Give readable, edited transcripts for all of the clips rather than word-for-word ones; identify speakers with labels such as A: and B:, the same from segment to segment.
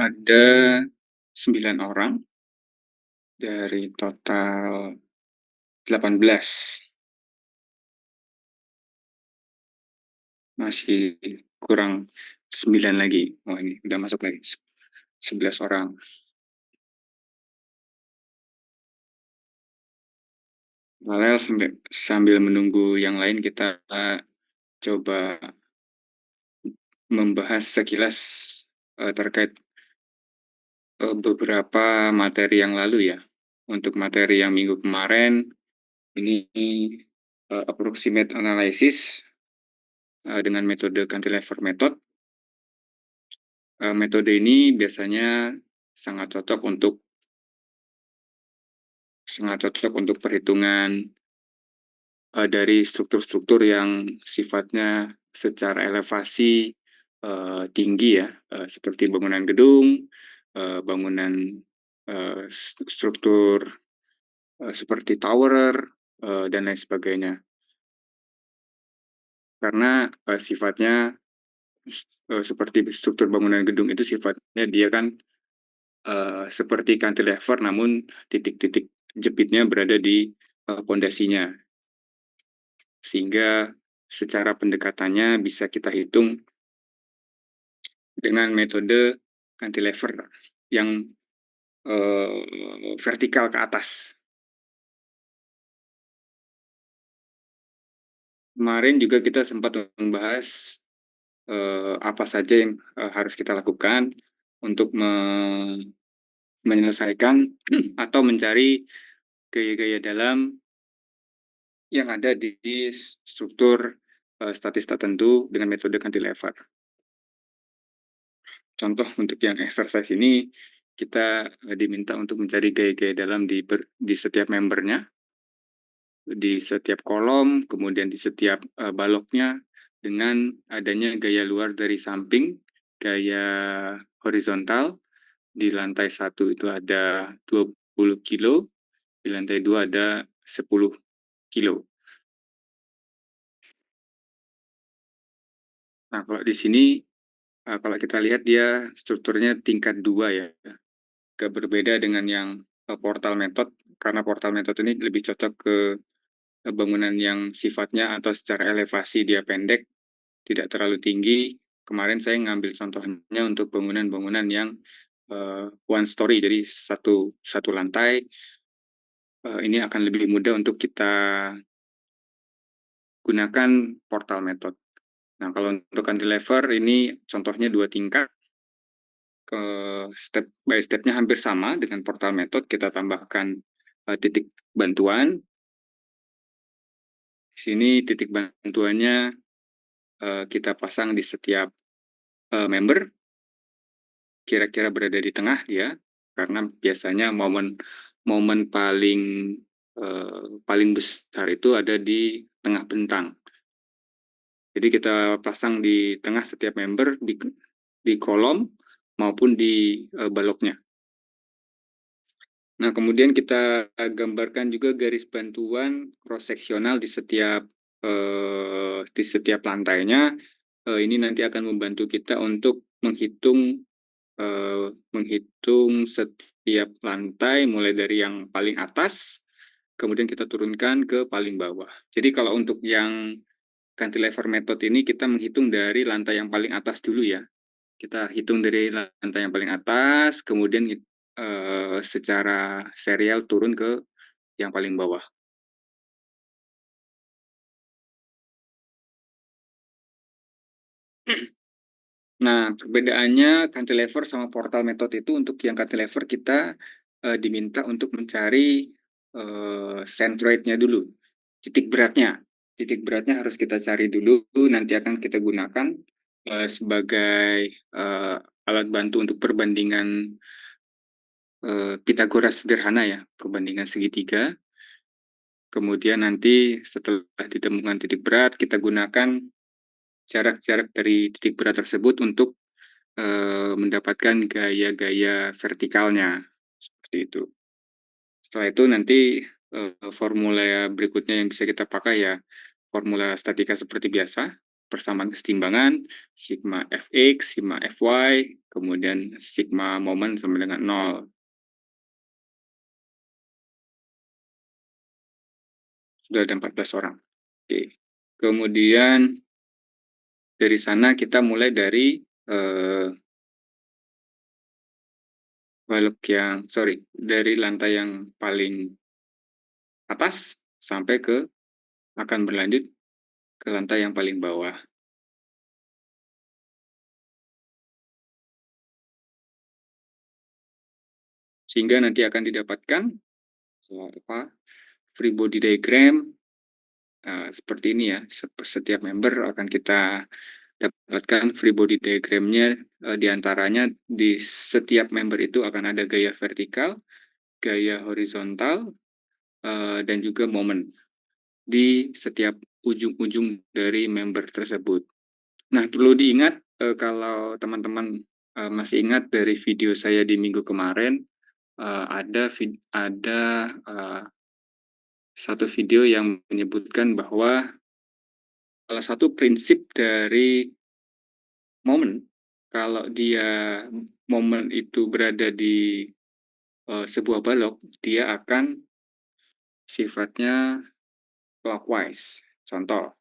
A: Ada 9 orang dari total 18. Masih kurang 9 lagi. Oh, ini udah masuk lagi 11 orang. Paralel sambil menunggu yang lain, kita coba membahas sekilas terkait beberapa materi yang lalu ya. Untuk materi yang minggu kemarin, ini approximate analysis dengan metode cantilever method. Metode ini biasanya sangat cocok untuk perhitungan dari struktur-struktur yang sifatnya secara elevasi tinggi ya, seperti bangunan gedung, bangunan struktur seperti tower, dan lain sebagainya. Karena sifatnya seperti struktur bangunan gedung itu sifatnya dia kan seperti cantilever, namun titik-titik jepitnya berada di pondasinya, sehingga secara pendekatannya bisa kita hitung dengan metode cantilever yang vertikal ke atas. Kemarin juga kita sempat membahas apa saja yang harus kita lakukan untuk menyelesaikan atau mencari gaya-gaya dalam yang ada di struktur statis tertentu dengan metode cantilever. Contoh untuk yang exercise ini, kita diminta untuk mencari gaya-gaya dalam di setiap membernya, di setiap kolom, kemudian di setiap baloknya, dengan adanya gaya luar dari samping, gaya horizontal. Di lantai 1 itu ada 20 kilo, di lantai 2 ada 10 kilo. Nah, kalau di sini, kalau kita lihat dia strukturnya tingkat 2 ya, agak berbeda dengan yang portal method, karena portal method ini lebih cocok ke bangunan yang sifatnya atau secara elevasi dia pendek, tidak terlalu tinggi. Kemarin saya ngambil contohnya untuk bangunan-bangunan yang one story, jadi satu lantai. Ini akan lebih mudah untuk kita gunakan portal method. Nah, kalau untuk cantilever ini contohnya 2 tingkat, step by step-nya hampir sama dengan portal method. Kita tambahkan titik bantuan. Di sini titik bantuannya kita pasang di setiap member, kira-kira berada di tengah dia, karena biasanya momen paling besar itu ada di tengah bentang. Jadi kita pasang di tengah setiap member, di kolom maupun di baloknya. Nah, kemudian kita gambarkan juga garis bantuan cross-seksional di setiap lantainya. Ini nanti akan membantu kita untuk menghitung setiap lantai mulai dari yang paling atas, kemudian kita turunkan ke paling bawah. Jadi kalau untuk yang cantilever method ini kita menghitung dari lantai yang paling atas dulu ya. Kita hitung dari lantai yang paling atas, kemudian secara serial turun ke yang paling bawah. Nah, perbedaannya cantilever sama portal method itu, untuk yang cantilever kita diminta untuk mencari centroid-nya dulu, titik beratnya. Titik beratnya harus kita cari dulu, nanti akan kita gunakan sebagai alat bantu untuk perbandingan Pythagoras sederhana ya, perbandingan segitiga. Kemudian nanti setelah ditemukan titik berat, kita gunakan jarak-jarak dari titik berat tersebut untuk mendapatkan gaya-gaya vertikalnya, seperti itu. Setelah itu nanti formula berikutnya yang bisa kita pakai ya formula statika seperti biasa, persamaan kesetimbangan, sigma Fx, sigma Fy, kemudian sigma momen sama dengan nol. Sudah ada 14 orang. Oke. Kemudian dari sana kita mulai dari dari lantai yang paling atas sampai ke akan berlanjut ke lantai yang paling bawah. Sehingga nanti akan didapatkan free body diagram seperti ini ya. Setiap member akan kita dapatkan free body diagramnya, diantaranya di setiap member itu akan ada gaya vertikal, gaya horizontal, dan juga momen di setiap ujung-ujung dari member tersebut. Nah, perlu diingat kalau teman-teman masih ingat dari video saya di minggu kemarin, ada satu video yang menyebutkan bahwa salah satu prinsip dari momen, kalau dia momen itu berada di sebuah balok, dia akan sifatnya clockwise. Contoh,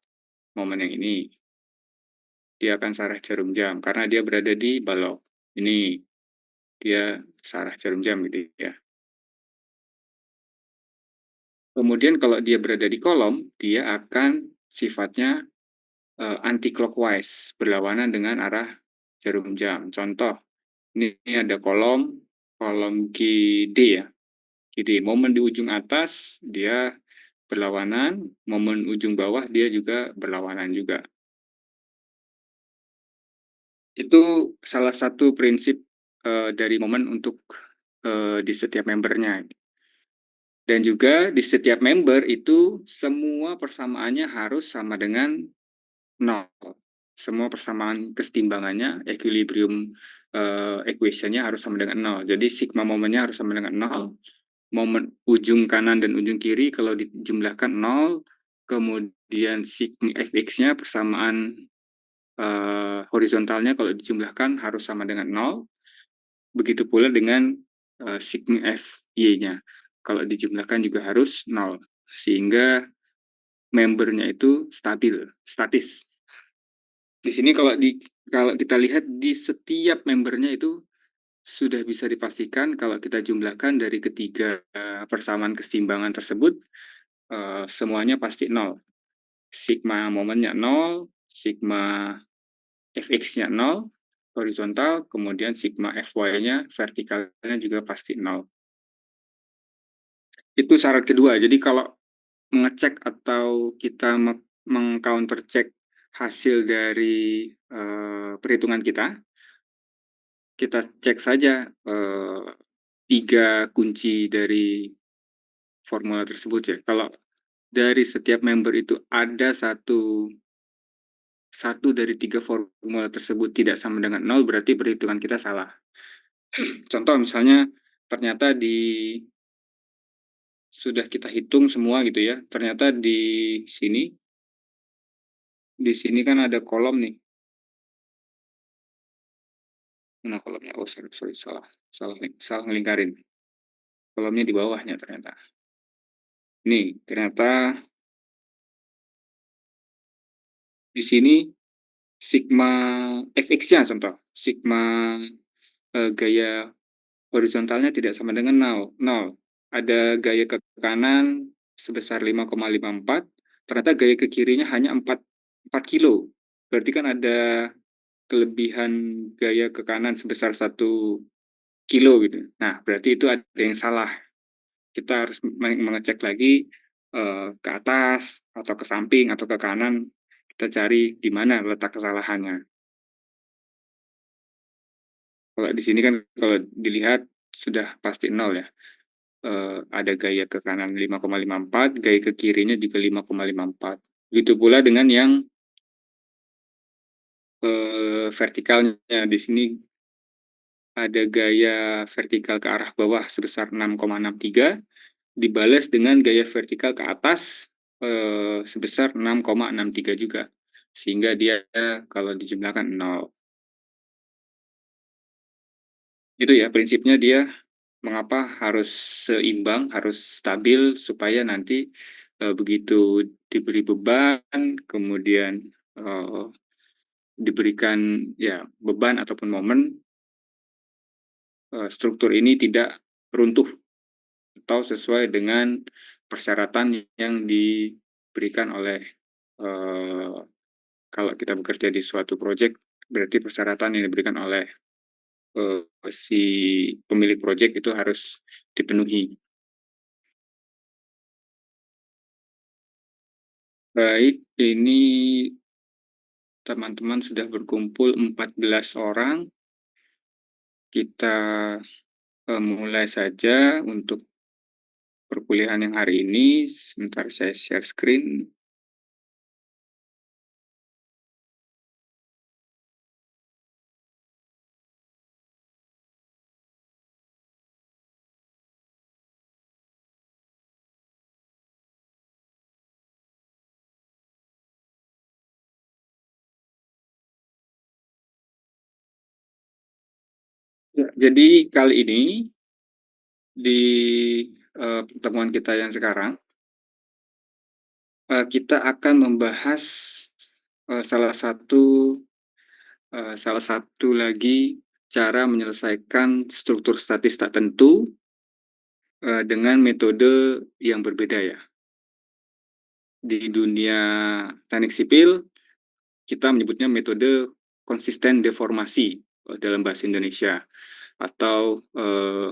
A: momen yang ini, dia akan searah jarum jam karena dia berada di balok. Ini dia searah jarum jam gitu ya. Kemudian kalau dia berada di kolom, dia akan sifatnya anti clockwise, berlawanan dengan arah jarum jam. Contoh, ini ada kolom GD ya. GD, momen di ujung atas dia berlawanan, momen ujung bawah dia juga berlawanan juga. Itu salah satu prinsip dari momen untuk di setiap membernya. Dan juga di setiap member itu semua persamaannya harus sama dengan nol. Semua persamaan kesetimbangannya, equilibrium equation-nya harus sama dengan nol. Jadi sigma momennya harus sama dengan nol. Momen ujung kanan dan ujung kiri kalau dijumlahkan nol, kemudian sigma fx-nya persamaan horizontalnya kalau dijumlahkan harus sama dengan nol. Begitu pula dengan sigma fy-nya. Kalau dijumlahkan juga harus nol. Sehingga membernya itu statis. Di sini kalau kita lihat di setiap membernya itu sudah bisa dipastikan kalau kita jumlahkan dari ketiga persamaan keseimbangan tersebut, semuanya pasti nol. Sigma momennya nol, sigma fx-nya nol, horizontal, kemudian sigma fy-nya vertikalnya juga pasti nol. Itu syarat kedua. Jadi kalau mengecek atau kita meng-counter check hasil dari perhitungan kita cek saja tiga kunci dari formula tersebut ya. Kalau dari setiap member itu ada satu dari tiga formula tersebut tidak sama dengan nol, berarti perhitungan kita salah. Contoh misalnya ternyata sudah kita hitung semua gitu ya, ternyata di sini kan ada kolom nih. Mana kolomnya? Oh, sorry, salah ngelingkarin. Kolomnya di bawahnya ternyata. Nih, ternyata di sini sigma fx-nya contoh. Sigma gaya horizontalnya tidak sama dengan nol. Ada gaya ke kanan sebesar 5,54, ternyata gaya ke kirinya hanya 4 kilo. Berarti kan ada kelebihan gaya ke kanan sebesar 1 kilo gitu. Nah, berarti itu ada yang salah. Kita harus mengecek lagi ke atas atau ke samping atau ke kanan, kita cari di mana letak kesalahannya. Kalau di sini kan kalau dilihat sudah pasti nol ya. Ada gaya ke kanan 5,54, gaya ke kirinya juga 5,54. Begitu pula dengan yang vertikalnya. Di sini ada gaya vertikal ke arah bawah sebesar 6,63, dibalas dengan gaya vertikal ke atas sebesar 6,63 juga. sehingga dia kalau dijumlahkan 0. Itu ya prinsipnya dia mengapa harus seimbang, harus stabil supaya nanti, begitu diberi beban, kemudian, eee, diberikan ya beban ataupun momen, struktur ini tidak runtuh atau sesuai dengan persyaratan yang diberikan oleh, eee, kalau kita bekerja di suatu project, berarti persyaratan yang diberikan oleh, si pemilik project itu harus dipenuhi. Baik, ini teman-teman sudah berkumpul 14 orang. Kita, mulai saja untuk perkuliahan yang hari ini. Sebentar saya share screen. Ya, jadi kali ini di, pertemuan kita yang sekarang, kita akan membahas, salah satu lagi cara menyelesaikan struktur statis tak tentu, dengan metode yang berbeda ya. Di dunia teknik sipil, kita menyebutnya metode konsisten deformasi, dalam bahasa Indonesia, atau,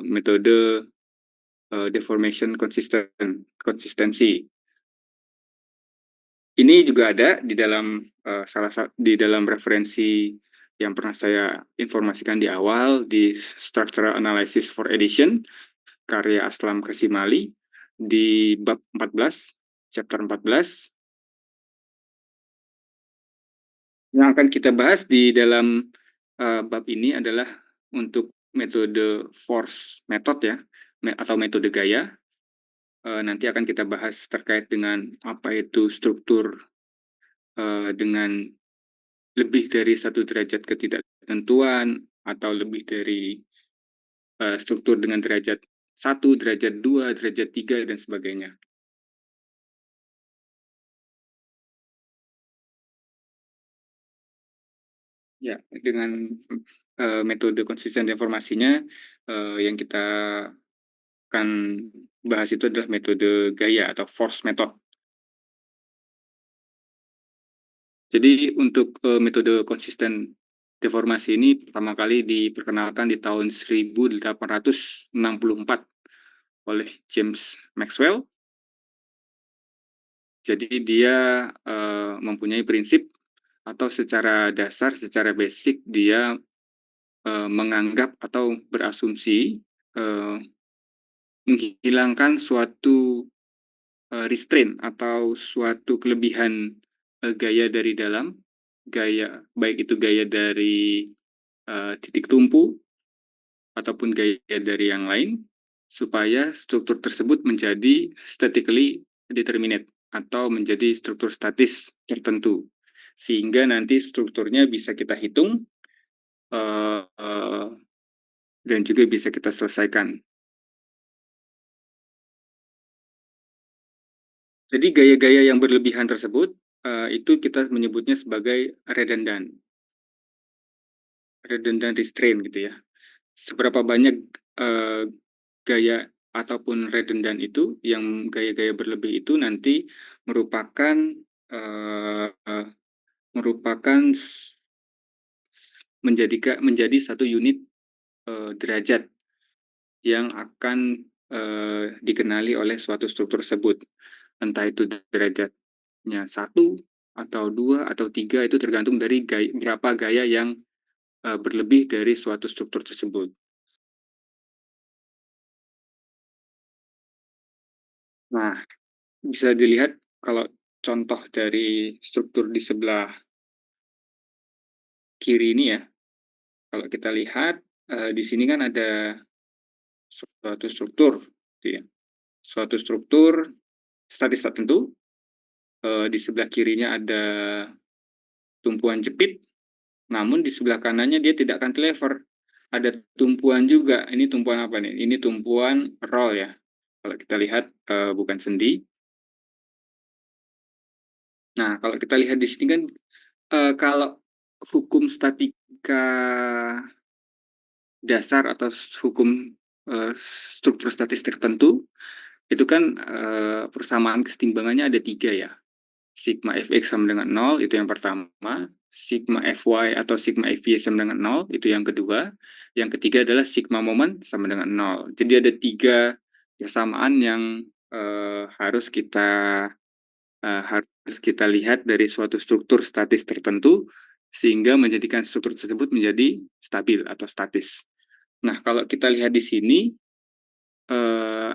A: metode, deformation konsistensi. Ini juga ada di dalam, di dalam referensi yang pernah saya informasikan di awal, di Structural Analysis for Edition, karya Aslam Kasimali, di bab 14, chapter 14. Yang akan kita bahas di dalam, bab ini adalah untuk metode force method ya, atau metode gaya. Nanti akan kita bahas terkait dengan apa itu struktur, dengan lebih dari satu derajat ketidaktentuan, atau lebih dari, struktur dengan derajat satu, derajat 2, derajat 3, dan sebagainya. Ya, dengan, metode konsisten informasinya, yang kita akan bahas itu adalah metode gaya atau force method. Jadi untuk, metode konsisten deformasi ini pertama kali diperkenalkan di tahun 1864 oleh James Maxwell. Jadi dia, mempunyai prinsip atau secara dasar, secara basic dia, menganggap atau berasumsi, eee, menghilangkan suatu, restraint atau suatu kelebihan, gaya dari dalam, gaya baik itu gaya dari, titik tumpu ataupun gaya dari yang lain, supaya struktur tersebut menjadi statically determinate atau menjadi struktur statis tertentu. Sehingga nanti strukturnya bisa kita hitung, eee, dan juga bisa kita selesaikan. Jadi gaya-gaya yang berlebihan tersebut, itu kita menyebutnya sebagai redundant restraint gitu ya. Seberapa banyak, eee, gaya ataupun redundant itu, yang gaya-gaya berlebih itu nanti merupakan, eee, merupakan menjadi satu unit, derajat yang akan, dikenali oleh suatu struktur tersebut. Entah itu derajatnya satu atau 2 atau 3 itu tergantung dari berapa gaya yang, berlebih dari suatu struktur tersebut. Nah, bisa dilihat kalau contoh dari struktur di sebelah kiri ini ya, kalau kita lihat, di sini kan ada suatu struktur gitu ya, suatu struktur statis tertentu, di sebelah kirinya ada tumpuan jepit, namun di sebelah kanannya dia tidak cantilever. Ada tumpuan juga. Ini tumpuan apa nih? Ini tumpuan roll ya. Kalau kita lihat bukan sendi. Nah, kalau kita lihat di sini kan kalau hukum statika dasar atau hukum struktur statis tertentu itu kan persamaan kesetimbangannya ada tiga ya. Sigma fx sama dengan 0, itu yang pertama. Sigma fy atau sigma fy sama dengan 0, itu yang kedua. Yang ketiga adalah sigma moment sama dengan 0. Jadi ada tiga kesamaan yang harus kita lihat dari suatu struktur statis tertentu sehingga menjadikan struktur tersebut menjadi stabil atau statis. Nah, kalau kita lihat di sini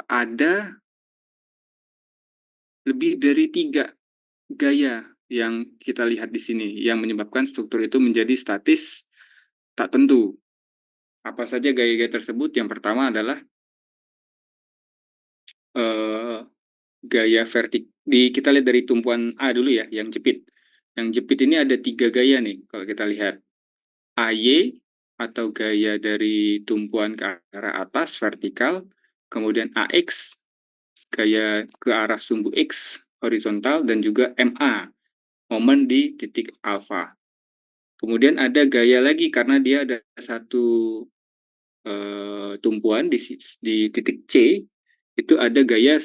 A: ada lebih dari tiga gaya yang kita lihat di sini yang menyebabkan struktur itu menjadi statis tak tentu. Apa saja gaya-gaya tersebut? Yang pertama adalah eh, gaya vertik. Kita lihat dari tumpuan A dulu ya, yang jepit. Yang jepit ini ada tiga gaya nih, kalau kita lihat. AY atau gaya dari tumpuan ke arah atas, vertikal. Kemudian AX, gaya ke arah sumbu X, horizontal. Dan juga MA, momen di titik alfa. Kemudian ada gaya lagi karena dia ada satu tumpuan di titik C, itu ada gaya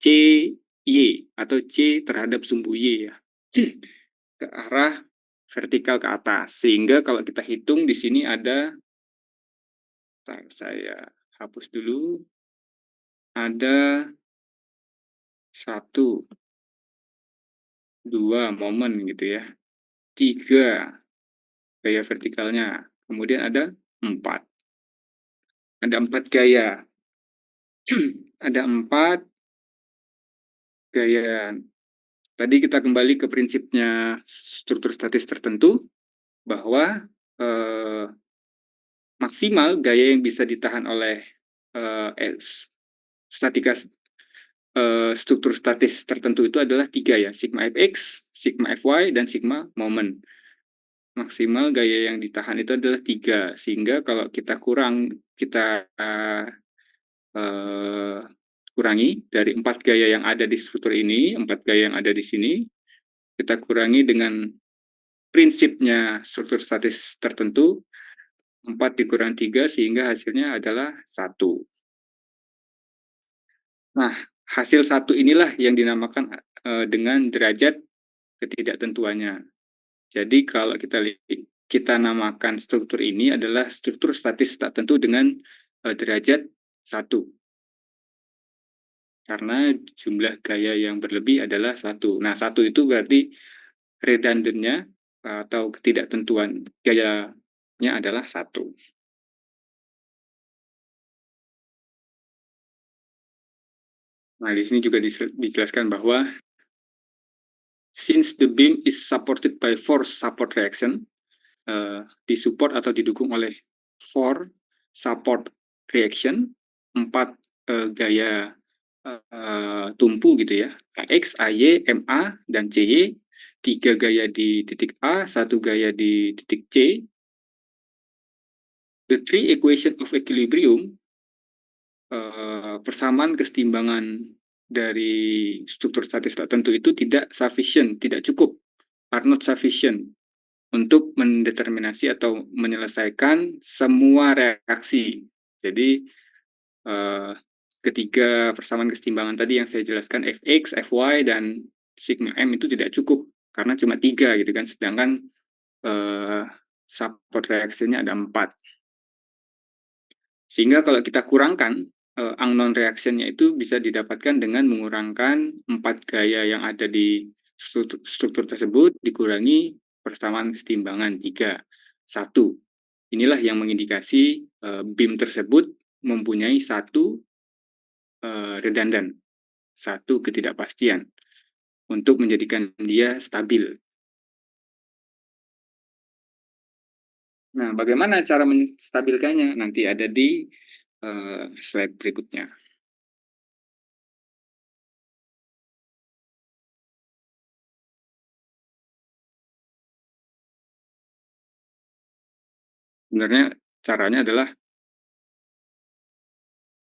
A: CY atau C terhadap sumbu Y ya, ke arah vertikal ke atas. Sehingga kalau kita hitung di sini ada, saya hapus dulu, ada satu, dua momen gitu ya, tiga gaya vertikalnya, kemudian ada empat gaya. Ada empat gaya. Tadi kita kembali ke prinsipnya struktur statis tertentu, bahwa maksimal gaya yang bisa ditahan oleh statika struktur statis tertentu itu adalah tiga ya, sigma fx, sigma fy, dan sigma moment. Maksimal gaya yang ditahan itu adalah tiga, sehingga kalau kita kurangi dari empat gaya yang ada di struktur ini, empat gaya yang ada di sini, kita kurangi dengan prinsipnya struktur statis tertentu, 4 dikurang 3 sehingga hasilnya adalah 1. Nah, hasil 1 inilah yang dinamakan dengan derajat ketidaktentuannya. Jadi kalau kita namakan struktur ini adalah struktur statis tak tentu dengan derajat 1. Karena jumlah gaya yang berlebih adalah 1. Nah, 1 itu berarti redundannya atau ketidaktentuan gayanya adalah 1. Nah, di sini juga dijelaskan bahwa since the beam is supported by force support reaction, disupport atau didukung oleh four support reaction, 4 gaya tumpu gitu ya, AX, AY, MA, dan CY, 3 gaya di titik A, 1 gaya di titik C. The three equation of equilibrium, persamaan kesetimbangan dari struktur statis tertentu itu tidak sufficient, tidak cukup, are not sufficient untuk mendeterminasi atau menyelesaikan semua reaksi. Jadi ketiga persamaan kesetimbangan tadi yang saya jelaskan, Fx, Fy, dan sigma m itu tidak cukup karena cuma 3 gitu kan, sedangkan support reaksinya ada 4. Sehingga kalau kita kurangkan unknown reaction-nya itu bisa didapatkan dengan mengurangkan 4 gaya yang ada di struktur tersebut dikurangi persamaan kesetimbangan 3. 1. Inilah yang mengindikasi beam tersebut mempunyai satu redundant, satu ketidakpastian untuk menjadikan dia stabil. Nah, bagaimana cara menstabilkannya? Nanti ada di slide berikutnya. Sebenarnya caranya adalah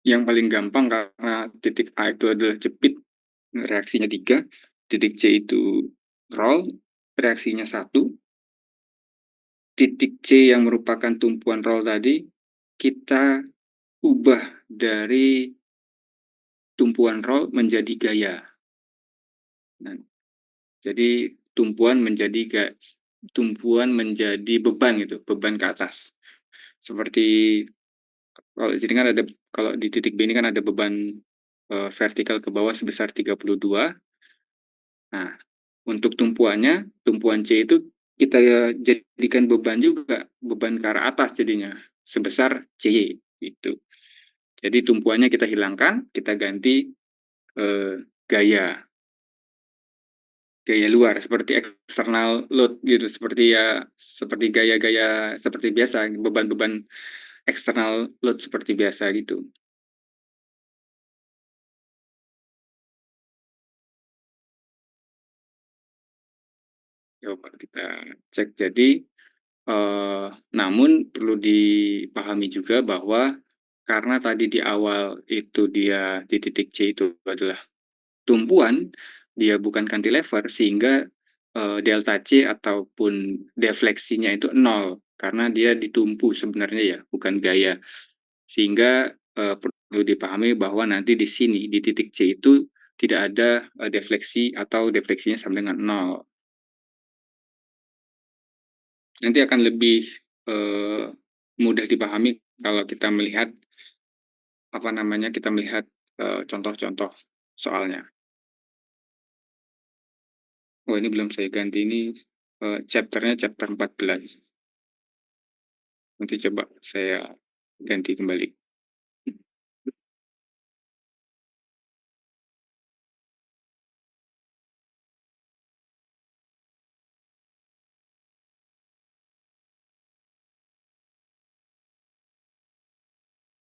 A: yang paling gampang karena titik A itu adalah jepit, reaksinya 3, titik C itu roll, reaksinya 1, titik C yang merupakan tumpuan roll tadi, kita ubah dari tumpuan roll menjadi gaya. Nah, jadi tumpuan menjadi beban gitu, beban ke atas. Seperti kalau di sini kan ada, kalau di titik B ini kan ada beban vertikal ke bawah sebesar 32. Nah, untuk tumpuan C itu kita jadikan beban juga, beban ke arah atas jadinya, sebesar CY gitu. Jadi tumpuannya kita hilangkan, kita ganti eh, gaya gaya luar seperti eksternal load gitu, seperti ya seperti gaya-gaya seperti biasa, beban-beban eksternal load seperti biasa gitu. Coba kita cek. Jadi namun perlu dipahami juga bahwa karena tadi di awal itu dia di titik C itu adalah tumpuan, dia bukan cantilever, sehingga delta C ataupun defleksinya itu nol karena dia ditumpu sebenarnya ya, bukan gaya. Sehingga perlu dipahami bahwa nanti di sini di titik C itu tidak ada defleksi atau defleksinya sama dengan nol. Nanti akan lebih eh, mudah dipahami kalau kita melihat apa namanya, kita melihat contoh-contoh soalnya. Oh, ini belum saya ganti, ini chapternya chapter 14. Nanti coba saya ganti kembali.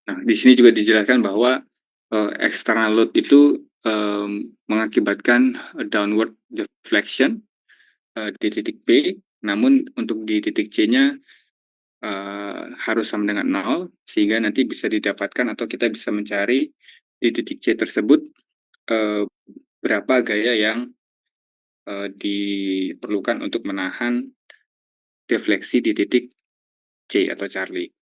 A: Nah, di sini juga dijelaskan bahwa external load itu mengakibatkan downward deflection di titik B, namun untuk di titik C-nya harus sama dengan nol, sehingga nanti bisa didapatkan atau kita bisa mencari di titik C tersebut eh, berapa gaya yang diperlukan untuk menahan defleksi di titik C atau Charlie.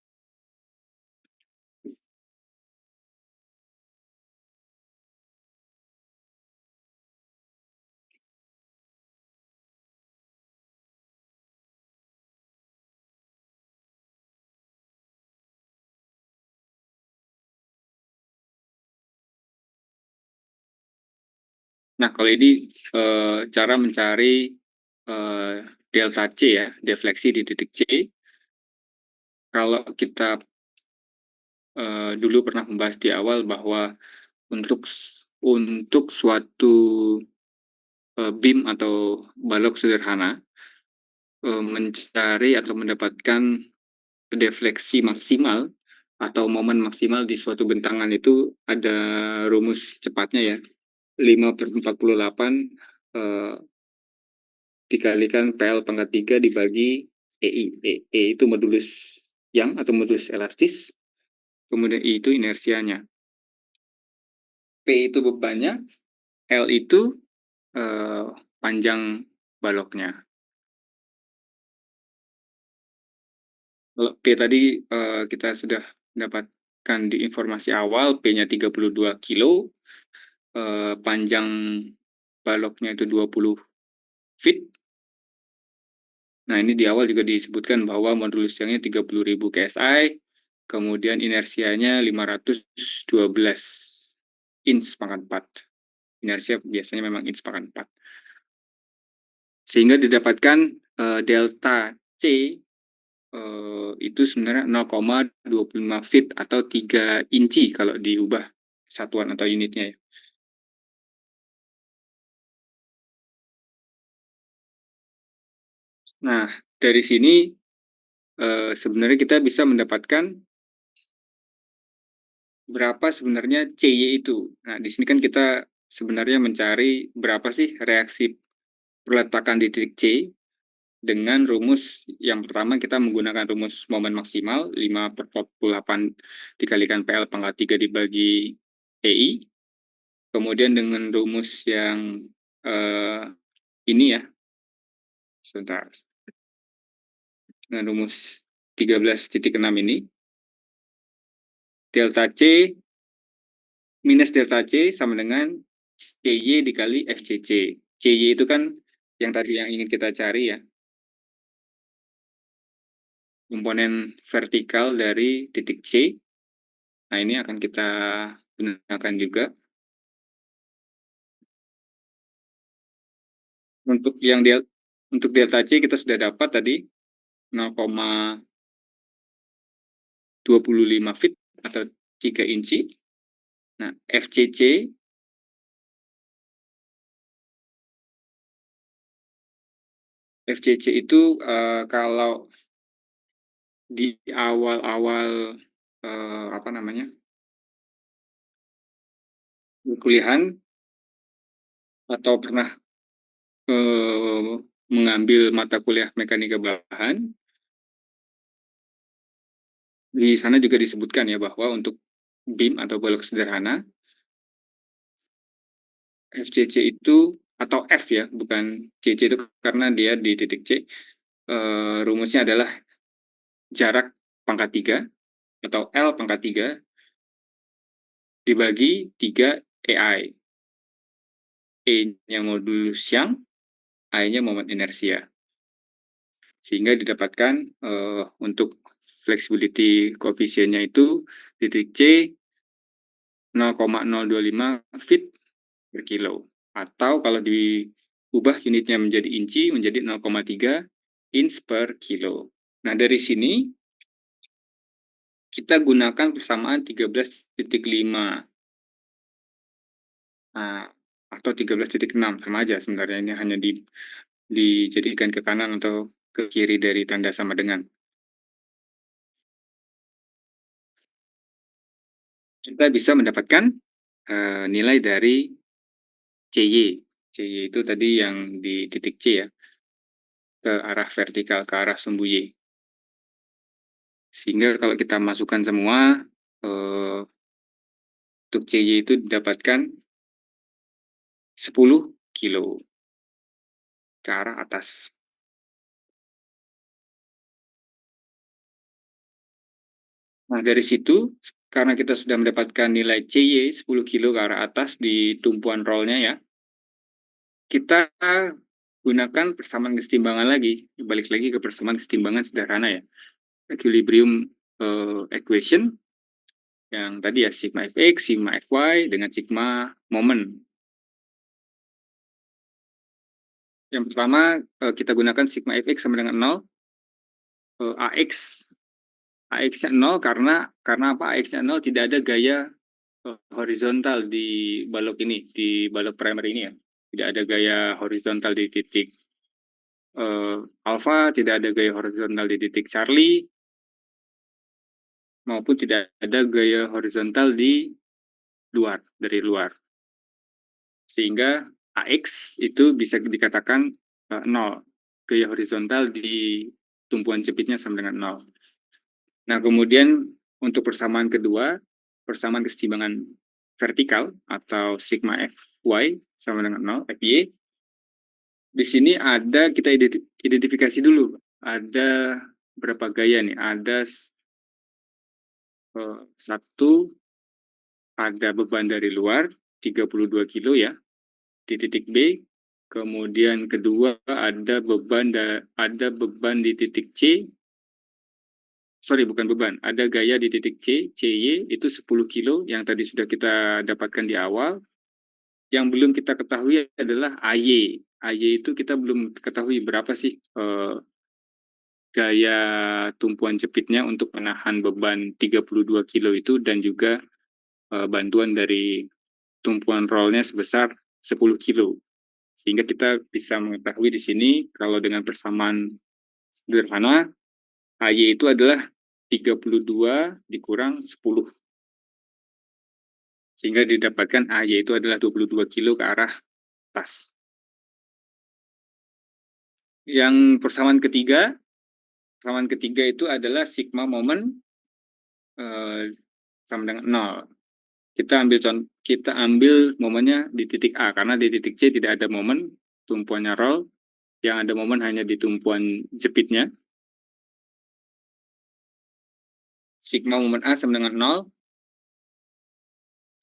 A: Nah, kalau ini cara mencari eh, delta C ya, defleksi di titik C. Kalau kita dulu pernah membahas di awal bahwa untuk untuk suatu beam atau balok sederhana, mencari atau mendapatkan defleksi maksimal atau momen maksimal di suatu bentangan itu ada rumus cepatnya ya, 5/48 eh, dikalikan PL pangkat 3 dibagi EI. E itu modulus yang atau modulus elastis, kemudian I itu inersianya. P itu bebannya, L itu panjang baloknya. Kalau P tadi kita sudah mendapatkan di informasi awal, P-nya 32 kilo, panjang baloknya itu 20 feet. Nah, ini di awal juga disebutkan bahwa modulus Youngnya 30.000 KSI, kemudian inersianya 512 inch pangkat 4. Inersia biasanya memang inch pangkat 4. Sehingga didapatkan delta C itu sebenarnya 0,25 feet atau 3 inci kalau diubah satuan atau unitnya ya. Nah, dari sini sebenarnya kita bisa mendapatkan berapa sebenarnya CY itu. Nah, di sini kan kita sebenarnya mencari berapa sih reaksi perletakan di titik C. dengan rumus yang pertama kita menggunakan rumus momen maksimal 5/48 dikalikan PL pangkat 3 dibagi PI. Kemudian dengan rumus yang, ini ya, sebentar, dengan rumus 13.6 ini, delta C minus delta C sama dengan CY dikali FCC. CY itu kan yang tadi yang ingin kita cari ya, komponen vertikal dari titik C. Nah, ini akan kita gunakan juga. Untuk yang untuk delta C kita sudah dapat tadi 0,25 feet atau 3 inci. Nah, FCC itu kalau di awal-awal apa namanya, kuliahan atau pernah mengambil mata kuliah mekanika bahan, di sana juga disebutkan ya bahwa untuk beam atau balok sederhana, FCC itu atau F ya, bukan CC itu karena dia di titik C, rumusnya adalah jarak pangkat 3 atau L pangkat 3 dibagi 3 EI. E-nya modulus Young, I-nya momen inersia. Sehingga didapatkan untuk flexibility koefisiennya itu titik C 0,025 feet per kilo. Atau kalau diubah unitnya menjadi inci, menjadi 0,3 inch per kilo. Nah, dari sini kita gunakan persamaan 13.5. Nah, atau 13.6, sama aja sebenarnya, ini hanya dijadikan ke kanan atau ke kiri dari tanda sama dengan. Kita bisa mendapatkan nilai dari CY. CY itu tadi yang di titik C ya, ke arah vertikal, ke arah sumbu Y. Sehingga kalau kita masukkan semua, untuk CY itu didapatkan 10 kilo ke arah atas. Nah, dari situ, karena kita sudah mendapatkan nilai CY 10 kilo ke arah atas di tumpuan rollnya ya, kita gunakan persamaan kesetimbangan lagi, balik lagi ke persamaan kesetimbangan sederhana ya, equilibrium equation, yang tadi ya sigma fx, sigma fy dengan sigma moment. Yang pertama kita gunakan sigma fx sama dengan 0, ax ax-nya 0 karena apa? Ax-nya 0, tidak ada gaya horizontal di balok ini, di balok primer ini ya. Tidak ada gaya horizontal di titik alpha, tidak ada gaya horizontal di titik Charlie, maupun tidak ada gaya horizontal di luar, dari luar. Sehingga AX itu bisa dikatakan 0. Gaya horizontal di tumpuan jepitnya sama dengan 0. Nah, kemudian untuk persamaan kedua, persamaan kesetimbangan vertikal atau sigma Fy sama dengan 0, Fy. Di sini ada, kita identifikasi dulu, ada berapa gaya nih? Ada satu, ada beban dari luar 32 kilo ya di titik B. Kemudian kedua ada beban di titik C. Sorry, bukan beban. Ada gaya di titik C, CY itu 10 kilo yang tadi sudah kita dapatkan di awal. Yang belum kita ketahui adalah AY. AY itu kita belum ketahui berapa sih gaya tumpuan jepitnya untuk menahan beban 32 kilo itu, dan juga bantuan dari tumpuan rollnya sebesar 10 kilo. Sehingga kita bisa mengetahui di sini kalau dengan persamaan sederhana, AY itu adalah 32 dikurang 10. Sehingga didapatkan AY itu adalah 22 kilo ke arah atas. Yang persamaan ketiga itu adalah sigma momen sama dengan nol. Kita ambil momennya di titik A karena di titik C tidak ada momen, tumpuannya roll, yang ada momen hanya di tumpuan jepitnya. Sigma momen A sama dengan nol.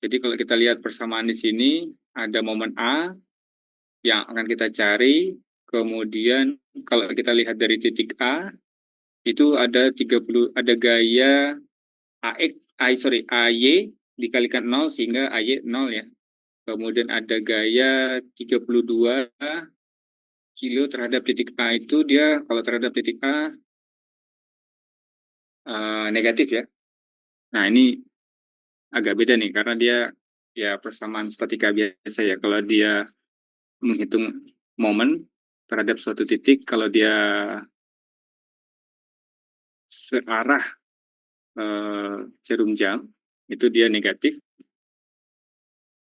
A: Jadi kalau kita lihat persamaan di sini ada momen A yang akan kita cari, kemudian kalau kita lihat dari titik A itu ada 30, ada gaya AY dikalikan 0 sehingga AY 0 ya. Kemudian ada gaya 32 kilo terhadap titik A itu dia kalau terhadap titik A negatif ya. Nah ini agak beda nih karena dia ya persamaan statika biasa ya. Kalau dia menghitung momen terhadap suatu titik, kalau dia searah jarum jam itu dia negatif,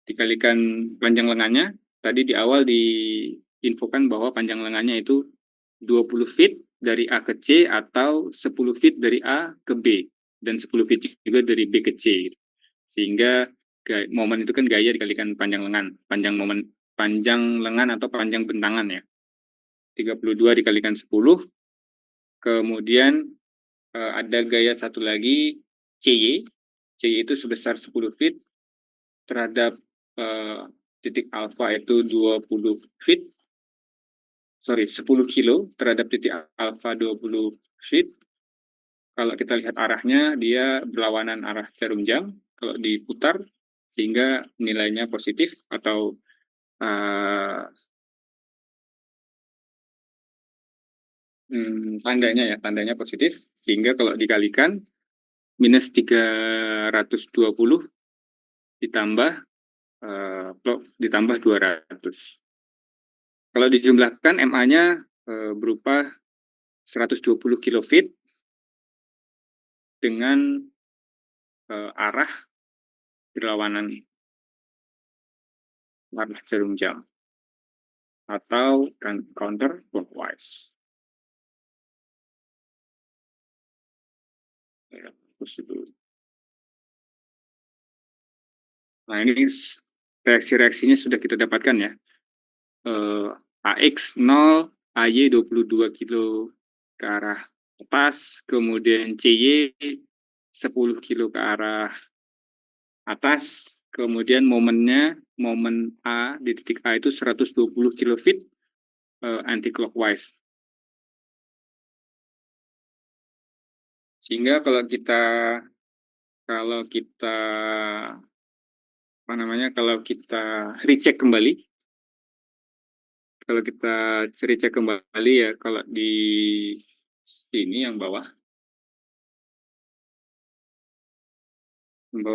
A: dikalikan panjang lengannya. Tadi di awal diinfokan bahwa panjang lengannya itu 20 feet dari A ke C atau 10 feet dari A ke B dan 10 feet juga dari B ke C. Sehingga momen itu kan gaya dikalikan panjang lengan, panjang lengan atau panjang bentangan ya. 32 dikalikan 10, kemudian ada gaya satu lagi CY. CY itu sebesar 10 feet terhadap titik alfa itu 20 feet, 10 kilo terhadap titik alfa 20 feet. Kalau kita lihat arahnya, dia berlawanan arah jarum jam kalau diputar, sehingga nilainya positif atau tandanya positif, sehingga kalau dikalikan minus 320 ditambah ditambah 200. Kalau dijumlahkan MA-nya berupa 120 kilofeet dengan arah berlawanan arah jarum jam atau counter clockwise. Ya, nah ini reaksi-reaksinya sudah kita dapatkan ya. AX 0, AY 22 kilo ke arah atas, kemudian CY 10 kilo ke arah atas, kemudian momen A di titik A itu 120 kilofeet anti clockwise. Sehingga kalau kita recheck kembali, ya kalau di sini yang bawah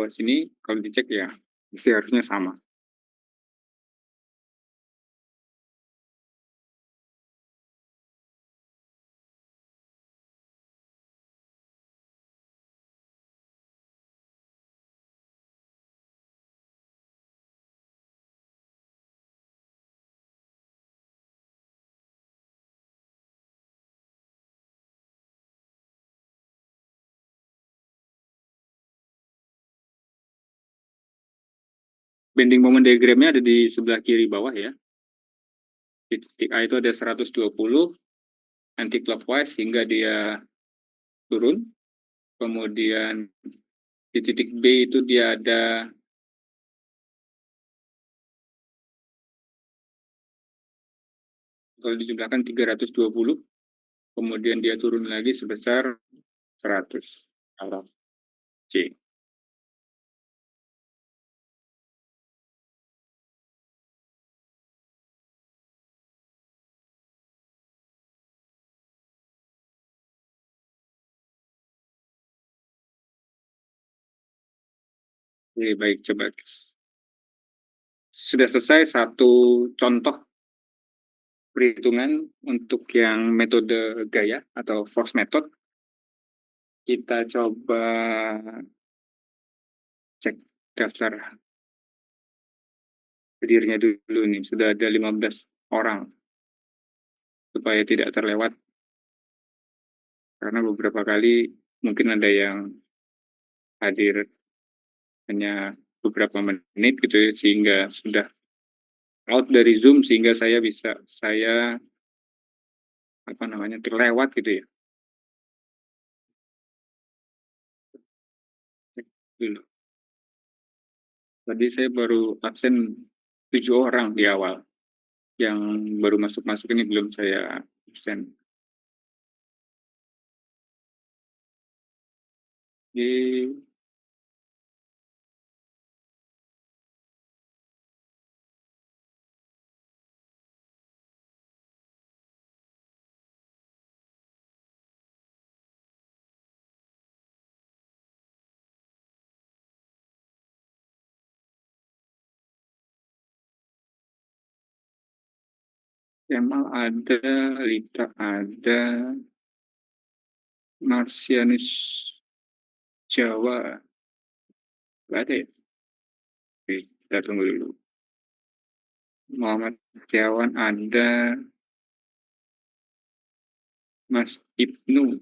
A: sini kalau dicek ya harusnya sama. Bending moment diagramnya ada di sebelah kiri bawah ya. Di titik A itu ada 120 anti clockwise sehingga dia turun. Kemudian di titik B itu dia ada kalau dijumlahkan 320, kemudian dia turun lagi sebesar 100 arah C. Oke, baik, coba. Sudah selesai satu contoh perhitungan untuk yang metode gaya atau force method. Kita coba cek daftar hadirnya dulu nih. Sudah ada 15 orang. supaya tidak terlewat, karena beberapa kali mungkin ada yang hadir hanya beberapa menit gitu ya, sehingga sudah out dari Zoom, sehingga saya, apa namanya, terlewat gitu ya. Cek dulu. Tadi saya baru absen 7 orang di awal, yang baru masuk-masuk ini belum saya absen. Di Kemal ada, Lita ada, Marsianus Jawa nggak ada ya? Oke, kita tunggu dulu. Muhammad Setiawan ada, Mas Ibnu,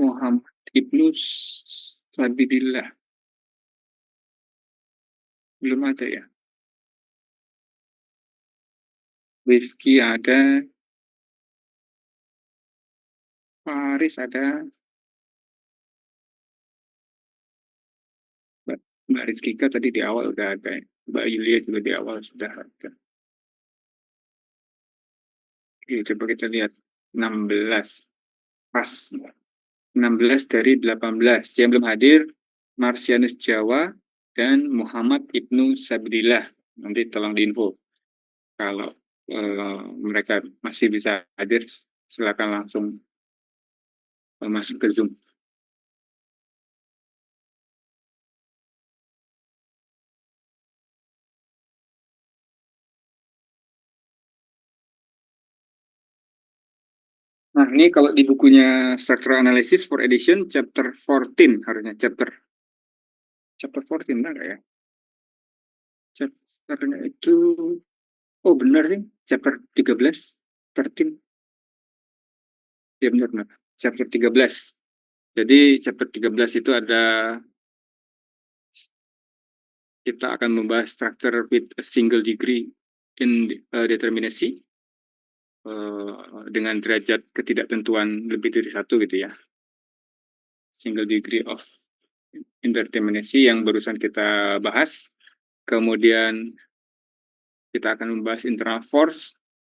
A: Muhammad Ibnu Sabidillah, belum ada ya. Rifki ada, Faris ada, Mbak, Mbak Rizkika tadi di awal udah ada ya. Mbak Yulia juga di awal sudah ada. Oke, coba kita lihat 16. Pas 16 dari 18. Yang belum hadir, Marsianus Jawa dan Muhammad Ibnu Sabdillah. Nanti tolong diinfo. Kalau mereka masih bisa hadir, silakan langsung masuk ke Zoom. Nah, ini kalau di bukunya Structural Analysis for Edition, chapter 14, harusnya chapter 14, benar nggak ya? Chapternya itu, oh benar sih, chapter 13, 13, ya benar-benar, chapter 13. Jadi chapter 13 itu ada, kita akan membahas structure with a single degree in determinacy, dengan derajat ketidaktentuan lebih dari satu gitu ya. Single degree of indeterminacy yang barusan kita bahas. Kemudian kita akan membahas internal force,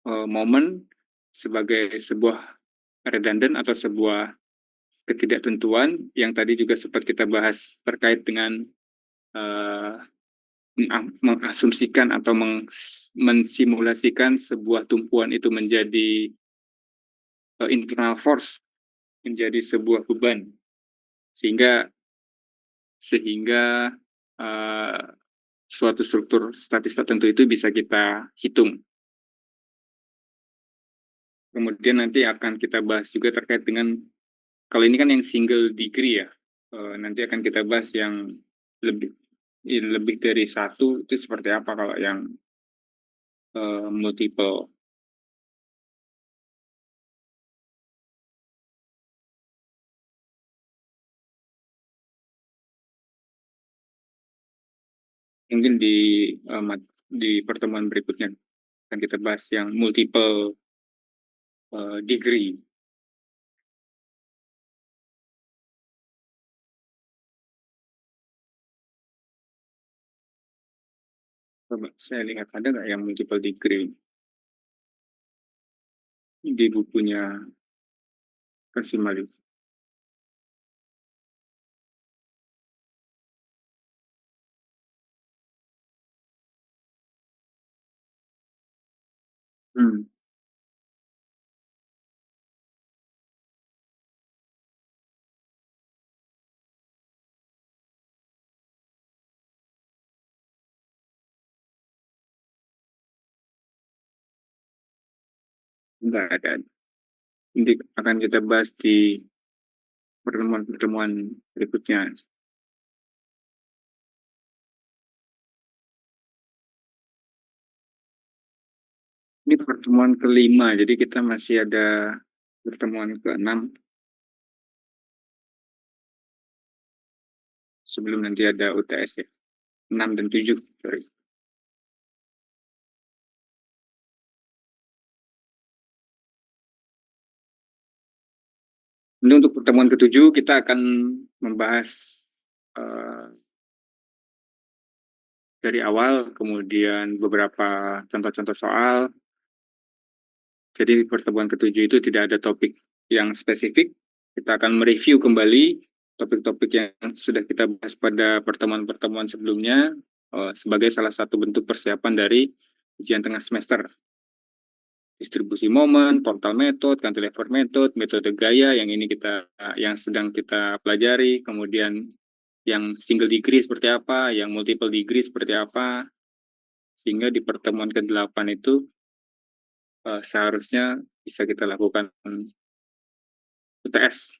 A: moment sebagai sebuah redundant atau sebuah ketidaktentuan yang tadi juga sempat kita bahas terkait dengan uh, mengasumsikan atau mensimulasikan sebuah tumpuan itu menjadi internal force, menjadi sebuah beban, sehingga sehingga uh, suatu struktur statis tertentu itu bisa kita hitung. Kemudian nanti akan kita bahas juga terkait dengan, kalau ini kan yang single degree ya, nanti akan kita bahas yang lebih lebih dari satu itu seperti apa kalau yang multiple. Mungkin di pertemuan berikutnya akan kita bahas yang multiple degree. Coba saya lihat ada nggak yang multiple degree di bukunya Kasimali. Hmm, nggak ada. Nanti akan kita bahas di pertemuan-pertemuan berikutnya. Ini pertemuan kelima, jadi kita masih ada pertemuan keenam sebelum nanti ada UTS ya. 6 dan 7, sorry. Ini untuk pertemuan ketujuh kita akan membahas uh, dari awal, kemudian beberapa contoh-contoh soal. Jadi pertemuan ketujuh itu tidak ada topik yang spesifik. Kita akan mereview kembali topik-topik yang sudah kita bahas pada pertemuan-pertemuan sebelumnya sebagai salah satu bentuk persiapan dari ujian tengah semester. Distribusi momen, portal method, cantilever method, metode gaya yang sedang kita pelajari, kemudian yang single degree seperti apa, yang multiple degree seperti apa, sehingga di pertemuan ke-8 itu seharusnya bisa kita lakukan UTS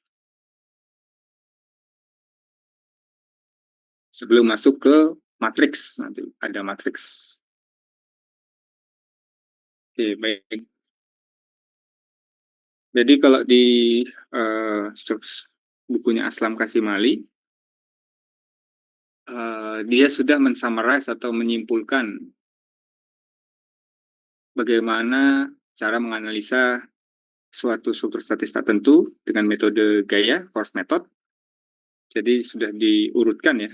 A: sebelum masuk ke matriks. Nanti ada matriks. Oke, baik. Jadi kalau di uh, bukunya Aslam Kasimali, dia sudah mensummarize atau menyimpulkan bagaimana cara menganalisa suatu struktur statis tertentu dengan metode gaya, force method. Jadi sudah diurutkan ya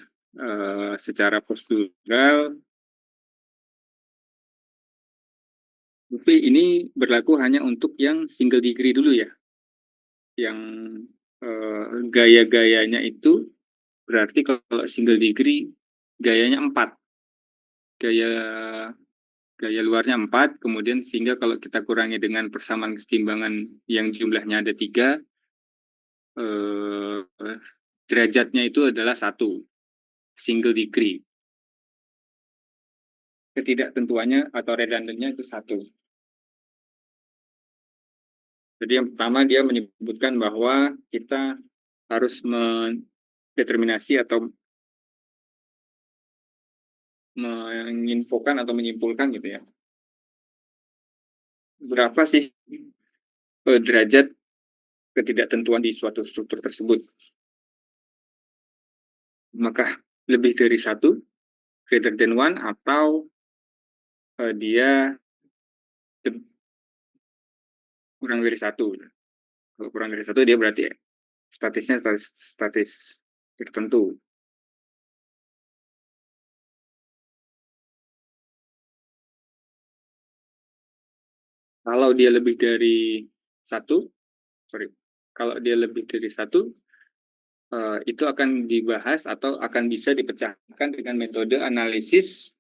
A: secara postural. Tapi ini berlaku hanya untuk yang single degree dulu ya. Yang gaya-gayanya itu berarti kalau single degree gayanya 4. Gaya gaya luarnya 4, kemudian sehingga kalau kita kurangi dengan persamaan kesetimbangan yang jumlahnya ada 3, derajatnya itu adalah 1, single degree. Ketidaktentuannya atau redundannya itu 1. Jadi yang pertama dia menyebutkan bahwa kita harus mendeterminasi atau menginfokan atau menyimpulkan gitu ya. Berapa sih derajat ketidaktentuan di suatu struktur tersebut? Maka lebih dari 1, greater than 1, atau dia kurang dari 1. Kalau kurang dari 1 dia berarti statisnya statis tertentu. Kalau dia lebih dari 1, sorry, kalau dia lebih dari 1, itu akan dibahas atau akan bisa dipecahkan dengan metode analisis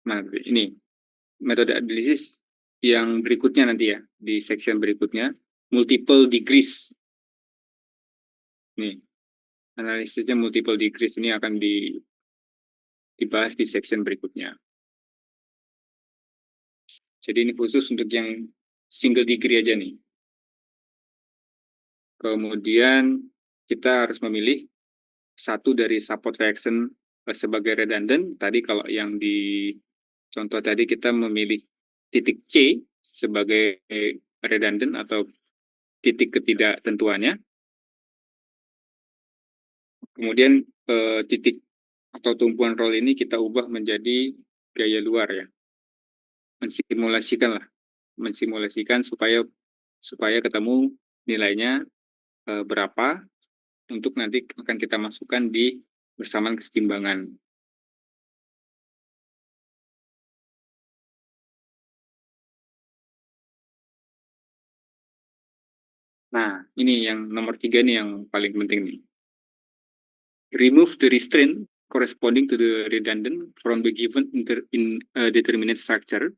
A: nah ini metode analisis yang berikutnya nanti ya di section berikutnya, multiple degrees. Nih, analisisnya multiple degrees ini akan dibahas di section berikutnya. Jadi ini khusus untuk yang single degree aja nih. Kemudian kita harus memilih satu dari support reaction sebagai redundant. Tadi kalau yang di contoh tadi kita memilih titik C sebagai redundant atau titik ketidaktentuannya. Kemudian titik atau tumpuan roll ini kita ubah menjadi gaya luar ya. Mensimulasikan supaya ketemu nilainya berapa untuk nanti akan kita masukkan di bersamaan kesetimbangan. Nah, ini yang nomor 3 nih yang paling penting nih. Remove the restraint corresponding to the redundant from the given determinate structure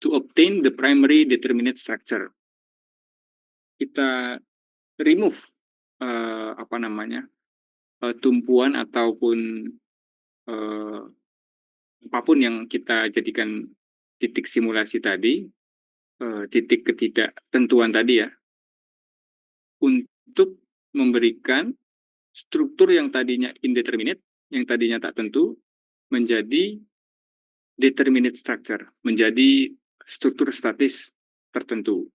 A: to obtain the primary determinate structure. Kita remove tumpuan ataupun apapun yang kita jadikan titik simulasi tadi, titik ketidaktentuan tadi ya, untuk memberikan struktur yang tadinya indeterminate, yang tadinya tak tentu, menjadi determinate structure, menjadi struktur statis tertentu.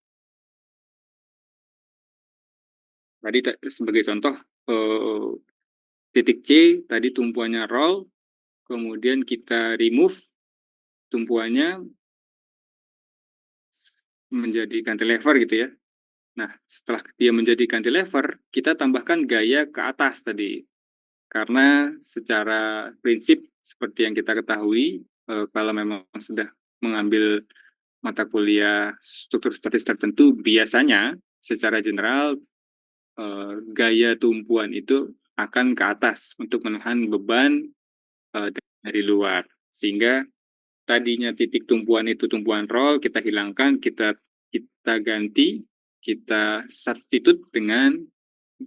A: Tadi sebagai contoh, titik C tadi tumpuannya roll, kemudian kita remove tumpuannya menjadi cantilever gitu ya. Nah, setelah dia menjadi cantilever, kita tambahkan gaya ke atas tadi. Karena secara prinsip seperti yang kita ketahui, kalau memang sudah mengambil mata kuliah struktur statis tertentu, biasanya secara general gaya tumpuan itu akan ke atas untuk menahan beban dari luar. Sehingga tadinya titik tumpuan itu tumpuan roll, kita hilangkan, kita ganti, kita substitute dengan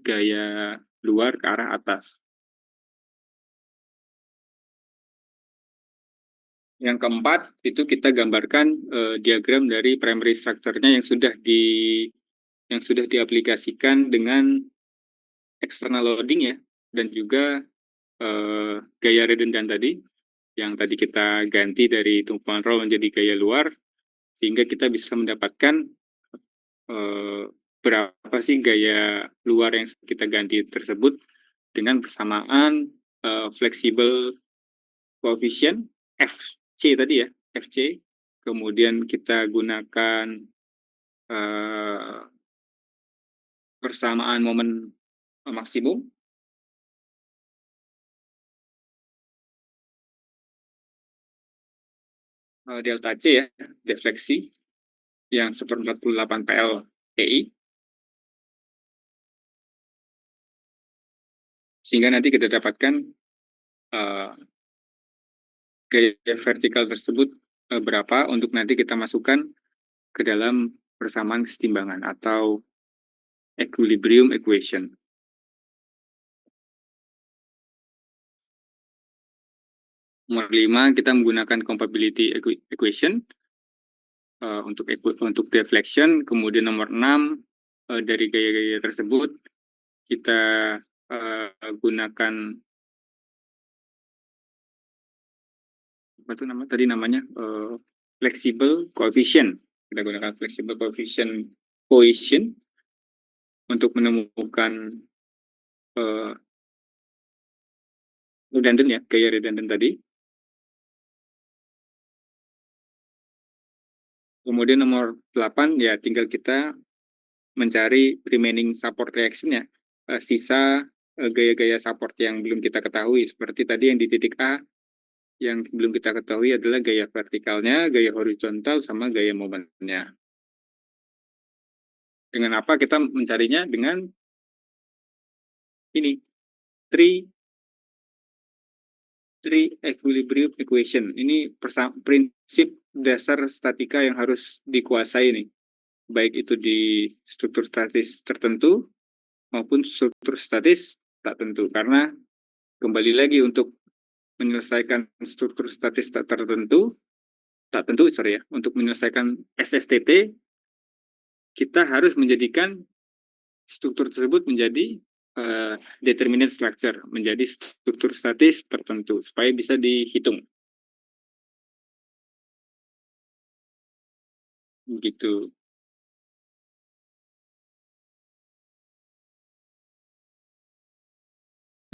A: gaya luar ke arah atas. Yang keempat, itu kita gambarkan diagram dari primary structure-nya yang sudah diaplikasikan dengan external loading ya, dan juga gaya redundant tadi, yang tadi kita ganti dari tumpuan roll menjadi gaya luar, sehingga kita bisa mendapatkan berapa sih gaya luar yang kita ganti tersebut dengan persamaan flexible coefficient FC tadi ya, FC, kemudian kita gunakan persamaan momen maksimum, delta C ya, defleksi, yang 1/48 PL TI, sehingga nanti kita dapatkan gaya vertikal tersebut berapa untuk nanti kita masukkan ke dalam persamaan kesetimbangan atau equilibrium equation. Nomor 5, kita menggunakan compatibility equation untuk deflection. Kemudian nomor 6, dari gaya-gaya tersebut kita gunakan apa itu tadi namanya flexible coefficient. Kita gunakan flexible coefficient untuk menemukan redundant ya, gaya redundant tadi. Kemudian nomor 8 ya, tinggal kita mencari remaining support reaction ya, sisa gaya-gaya support yang belum kita ketahui, seperti tadi yang di titik A, yang belum kita ketahui adalah gaya vertikalnya, gaya horizontal, sama gaya momennya. Dengan apa kita mencarinya? Dengan ini, three equilibrium equation. Ini prinsip dasar statika yang harus dikuasai nih, baik itu di struktur statis tertentu maupun struktur statis tak tentu. Karena kembali lagi, untuk menyelesaikan struktur statis untuk menyelesaikan SSTT, kita harus menjadikan struktur tersebut menjadi determinate structure, menjadi struktur statis tertentu, supaya bisa dihitung. Begitu.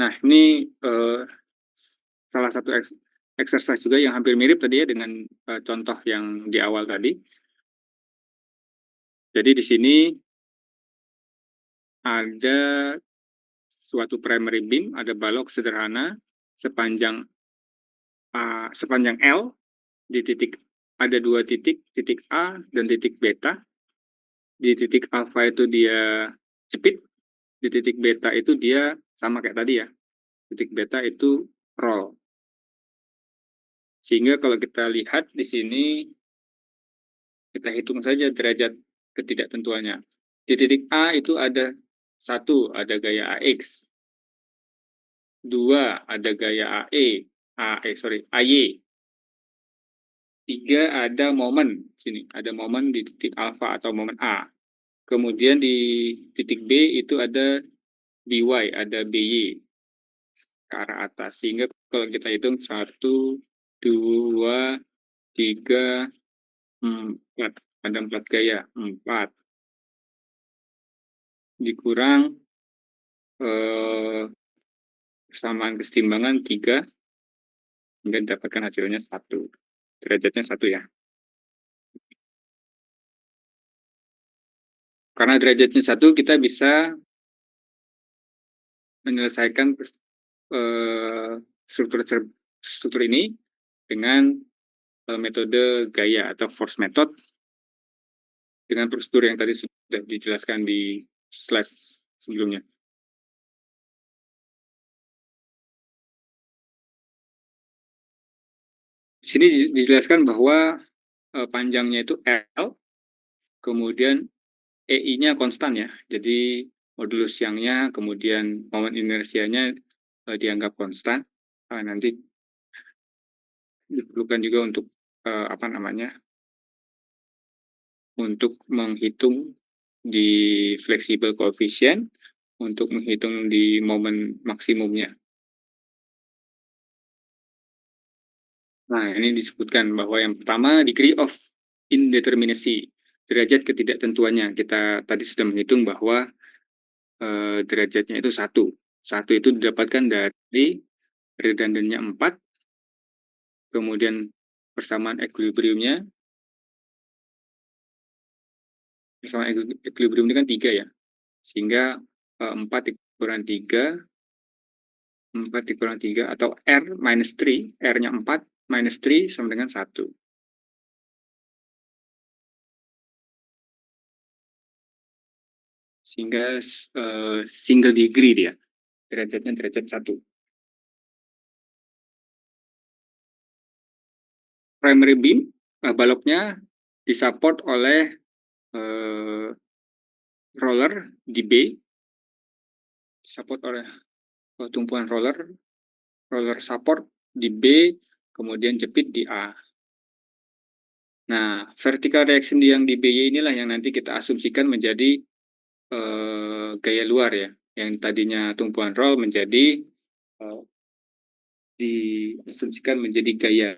A: Nah, ini salah satu exercise juga yang hampir mirip tadi ya dengan contoh yang di awal tadi. Jadi di sini ada suatu primary beam, ada balok sederhana sepanjang L di titik, ada dua titik, titik A dan titik beta. Di titik alpha itu dia jepit, di titik beta itu dia sama kayak tadi ya, titik beta itu roll. Sehingga kalau kita lihat di sini, kita hitung saja derajat ketidaktentuannya. Di titik A itu ada 1, ada gaya AX. 2, ada gaya AY. 3, ada momen. Sini, ada momen di titik alpha atau momen A. Kemudian di titik B itu ada BY, ada BY ke arah atas. Sehingga kalau kita hitung 1, 2, 3, 4, ada 4 gaya, 4 dikurang, eee, persamaan kesetimbangan 3 hingga didapatkan hasilnya 1. Derajatnya 1 ya. Karena derajatnya 1 kita bisa menyelesaikan struktur struktur ini dengan, metode gaya atau force method dengan prosedur yang tadi sudah dijelaskan di slide sebelumnya. Di sini dijelaskan bahwa, panjangnya itu L, kemudian EI-nya konstan ya. Jadi modulus Young-nya, kemudian momen inersianya, dianggap konstan. Nanti diperlukan juga untuk, apa namanya, untuk menghitung di flexible coefficient, untuk menghitung di momen maksimumnya. Nah, ini disebutkan bahwa yang pertama degree of indeterminacy, derajat ketidaktentuannya. Kita tadi sudah menghitung bahwa, derajatnya itu 1. 1 itu didapatkan dari redundannya 4, kemudian persamaan equilibrium ini kan 3 ya, sehingga, 4 dikurang 3, 4 dikurang 3 atau R minus 3, R-nya 4 minus 3 sama dengan 1. Sehingga single degree dia, derajatnya derajat 1. Primary beam, baloknya disupport oleh, eee, roller di B, disupport oleh, tumpuan roller, roller support di B, kemudian jepit di A. Nah, vertical reaction yang di BY inilah yang nanti kita asumsikan menjadi, gaya luar ya, yang tadinya tumpuan roll menjadi, eee, diasumsikan menjadi gaya,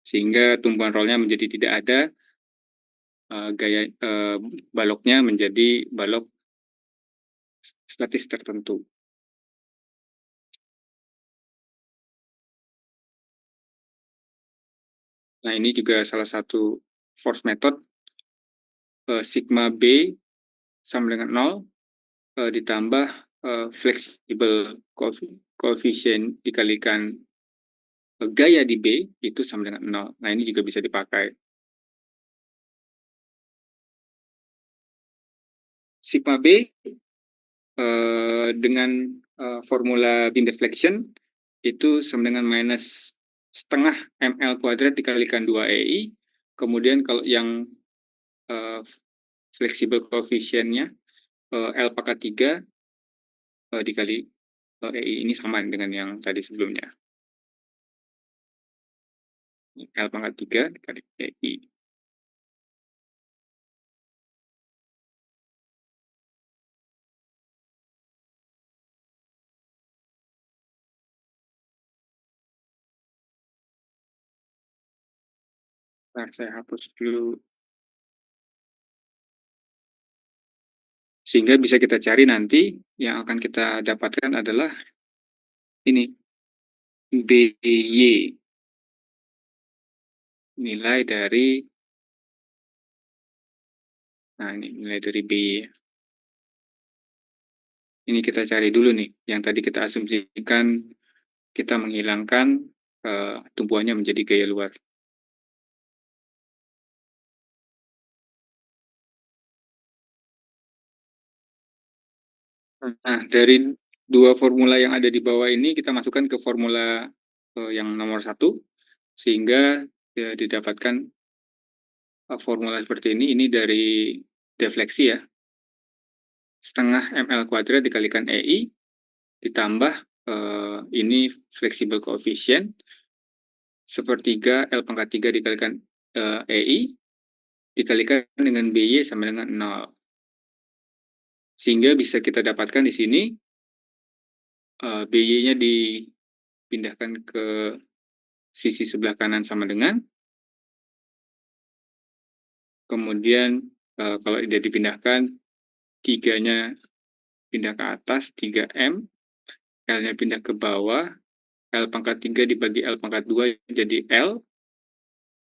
A: sehingga tumpuan rollnya menjadi tidak ada, baloknya menjadi balok statis tertentu. Nah, ini juga salah satu force method, sigma B sama dengan 0, ditambah, flexible coefficient dikalikan, gaya di B itu sama dengan 0. Nah, ini juga bisa dipakai. Sigma B, dengan, formula beam deflection itu sama dengan minus setengah ml kuadrat dikalikan 2 EI, kemudian kalau yang, flexible coefficient-nya, L pangkat 3, dikali, EI ini sama dengan yang tadi sebelumnya. L pangkat 3 dikali EI. Nah, saya hapus dulu. Sehingga bisa kita cari nanti yang akan kita dapatkan adalah ini, BY, nilai dari, nah ini nilai dari BY. Ini kita cari dulu nih, yang tadi kita asumsikan kita menghilangkan, tumpuannya menjadi gaya luar. Nah, dari dua formula yang ada di bawah ini kita masukkan ke formula, yang nomor 1, sehingga, didapatkan, formula seperti ini dari defleksi ya, setengah ml kuadrat dikalikan EI, ditambah, ini flexible coefficient, sepertiga L pangkat 3 dikalikan, EI, dikalikan dengan BY sama dengan 0. Sehingga bisa kita dapatkan di sini, BY-nya dipindahkan ke sisi sebelah kanan sama dengan kemudian, kalau dia dipindahkan, 3-nya pindah ke atas, 3M, L-nya pindah ke bawah, L pangkat 3 dibagi L pangkat 2 jadi L,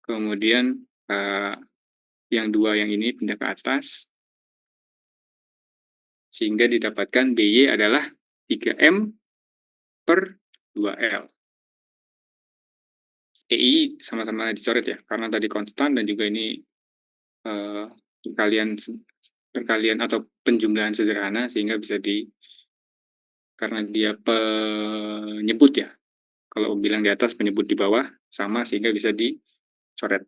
A: kemudian, yang 2 yang ini pindah ke atas, sehingga didapatkan BY adalah 3M per 2L. EI sama-sama dicoret ya, karena tadi konstan dan juga ini eh, perkalian perkalian atau penjumlahan sederhana sehingga bisa karena dia penyebut ya. Kalau bilang di atas penyebut di bawah sama sehingga bisa dicoret.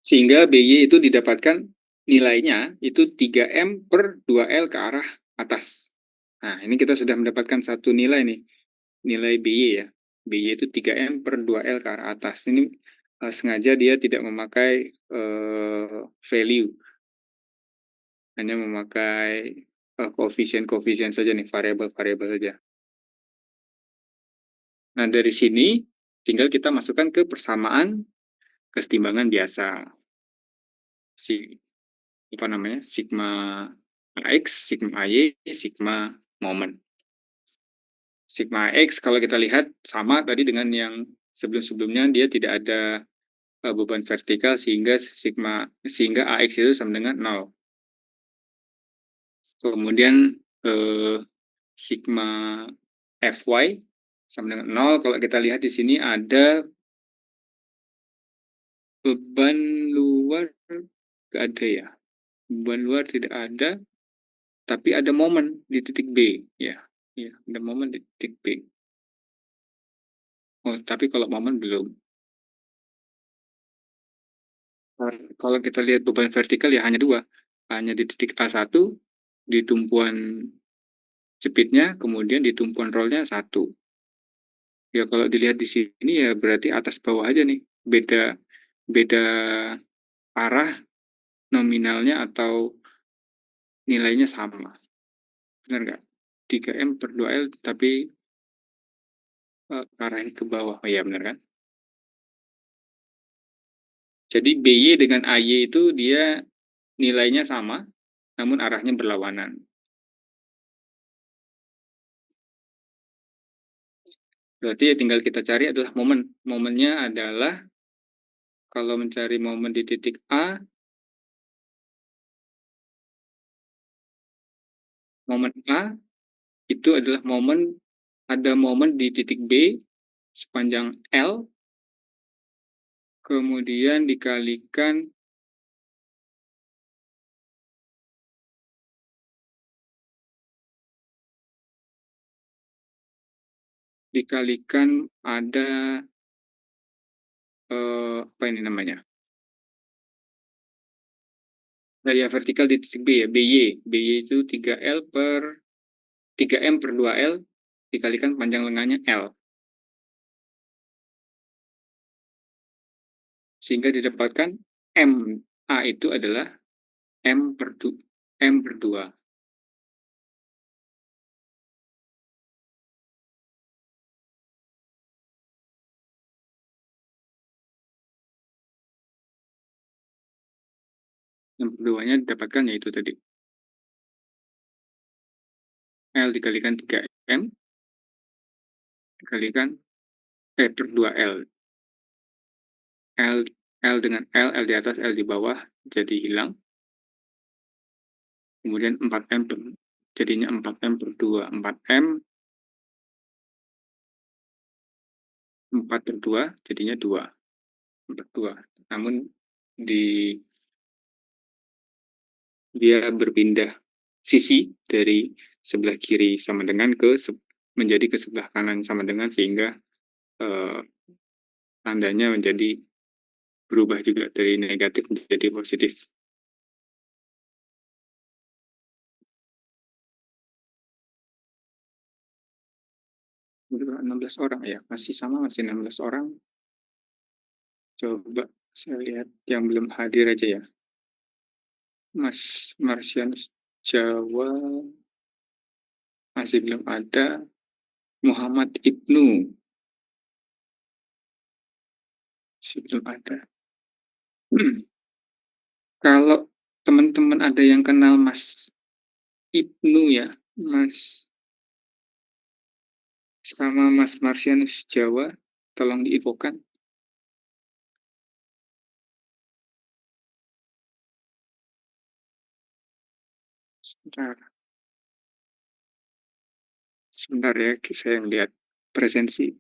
A: Sehingga BY itu didapatkan nilainya itu 3M per 2L ke arah atas. Nah, ini kita sudah mendapatkan satu nilai nih, nilai BY ya. BY itu 3M per 2L ke arah atas. Ini sengaja dia tidak memakai value, hanya memakai koefisien-koefisien saja nih, variabel-variabel saja. Nah, dari sini tinggal kita masukkan ke persamaan kesetimbangan biasa. Apa namanya? Sigma AX, sigma AY, sigma moment. Sigma X kalau kita lihat sama tadi dengan yang sebelum-sebelumnya, dia tidak ada beban vertikal sehingga AX itu sama dengan 0. Kemudian sigma FY sama dengan 0. Kalau kita lihat di sini ada beban luar, nggak ada ya. Beban luar tidak ada, tapi ada momen di titik B. Ya, ya, ada momen di titik B. Oh, tapi kalau momen belum. Kalau kita lihat beban vertikal ya hanya dua. Hanya di titik A1, di tumpuan jepitnya, kemudian di tumpuan rollnya satu. Ya kalau dilihat di sini ya berarti atas bawah aja nih. Beda beda arah nominalnya atau nilainya sama. Benar nggak? 3M per 2L tapi arahnya ke bawah. Oh iya benar kan? Jadi BY dengan AY itu dia nilainya sama, namun arahnya berlawanan. Berarti ya tinggal kita cari adalah momen. Momennya adalah kalau mencari momen di titik A, momen A itu adalah ada momen di titik B sepanjang L, kemudian dikalikan ada apa ini namanya? Daya vertikal di titik B ya, BY. BY itu 3M per 2L dikalikan panjang lengannya L. Sehingga didapatkan MA itu adalah M per 2. Yang keduanya didapatkan yaitu tadi L dikalikan 3M dikalikan per 2L. L L dengan L di atas, L di bawah jadi hilang. Kemudian 4M jadinya 4M per 2. 4 per 2 jadinya 2. 4, 2. Namun di dia berpindah sisi dari sebelah kiri sama dengan menjadi ke sebelah kanan sama dengan sehingga eh, tandanya menjadi berubah juga dari negatif menjadi positif. Udah 16 orang ya, masih sama, masih 16 orang. Coba saya lihat yang belum hadir aja ya. Mas Marsianus Jawa masih belum ada. Muhammad Ibnu, sebelum ada. Hmm, Kalau teman-teman ada yang kenal Mas Ibnu ya, Mas sama Mas Marsianus Jawa, tolong diinfokan. Sebentar, sebentar ya, saya lihat presensi.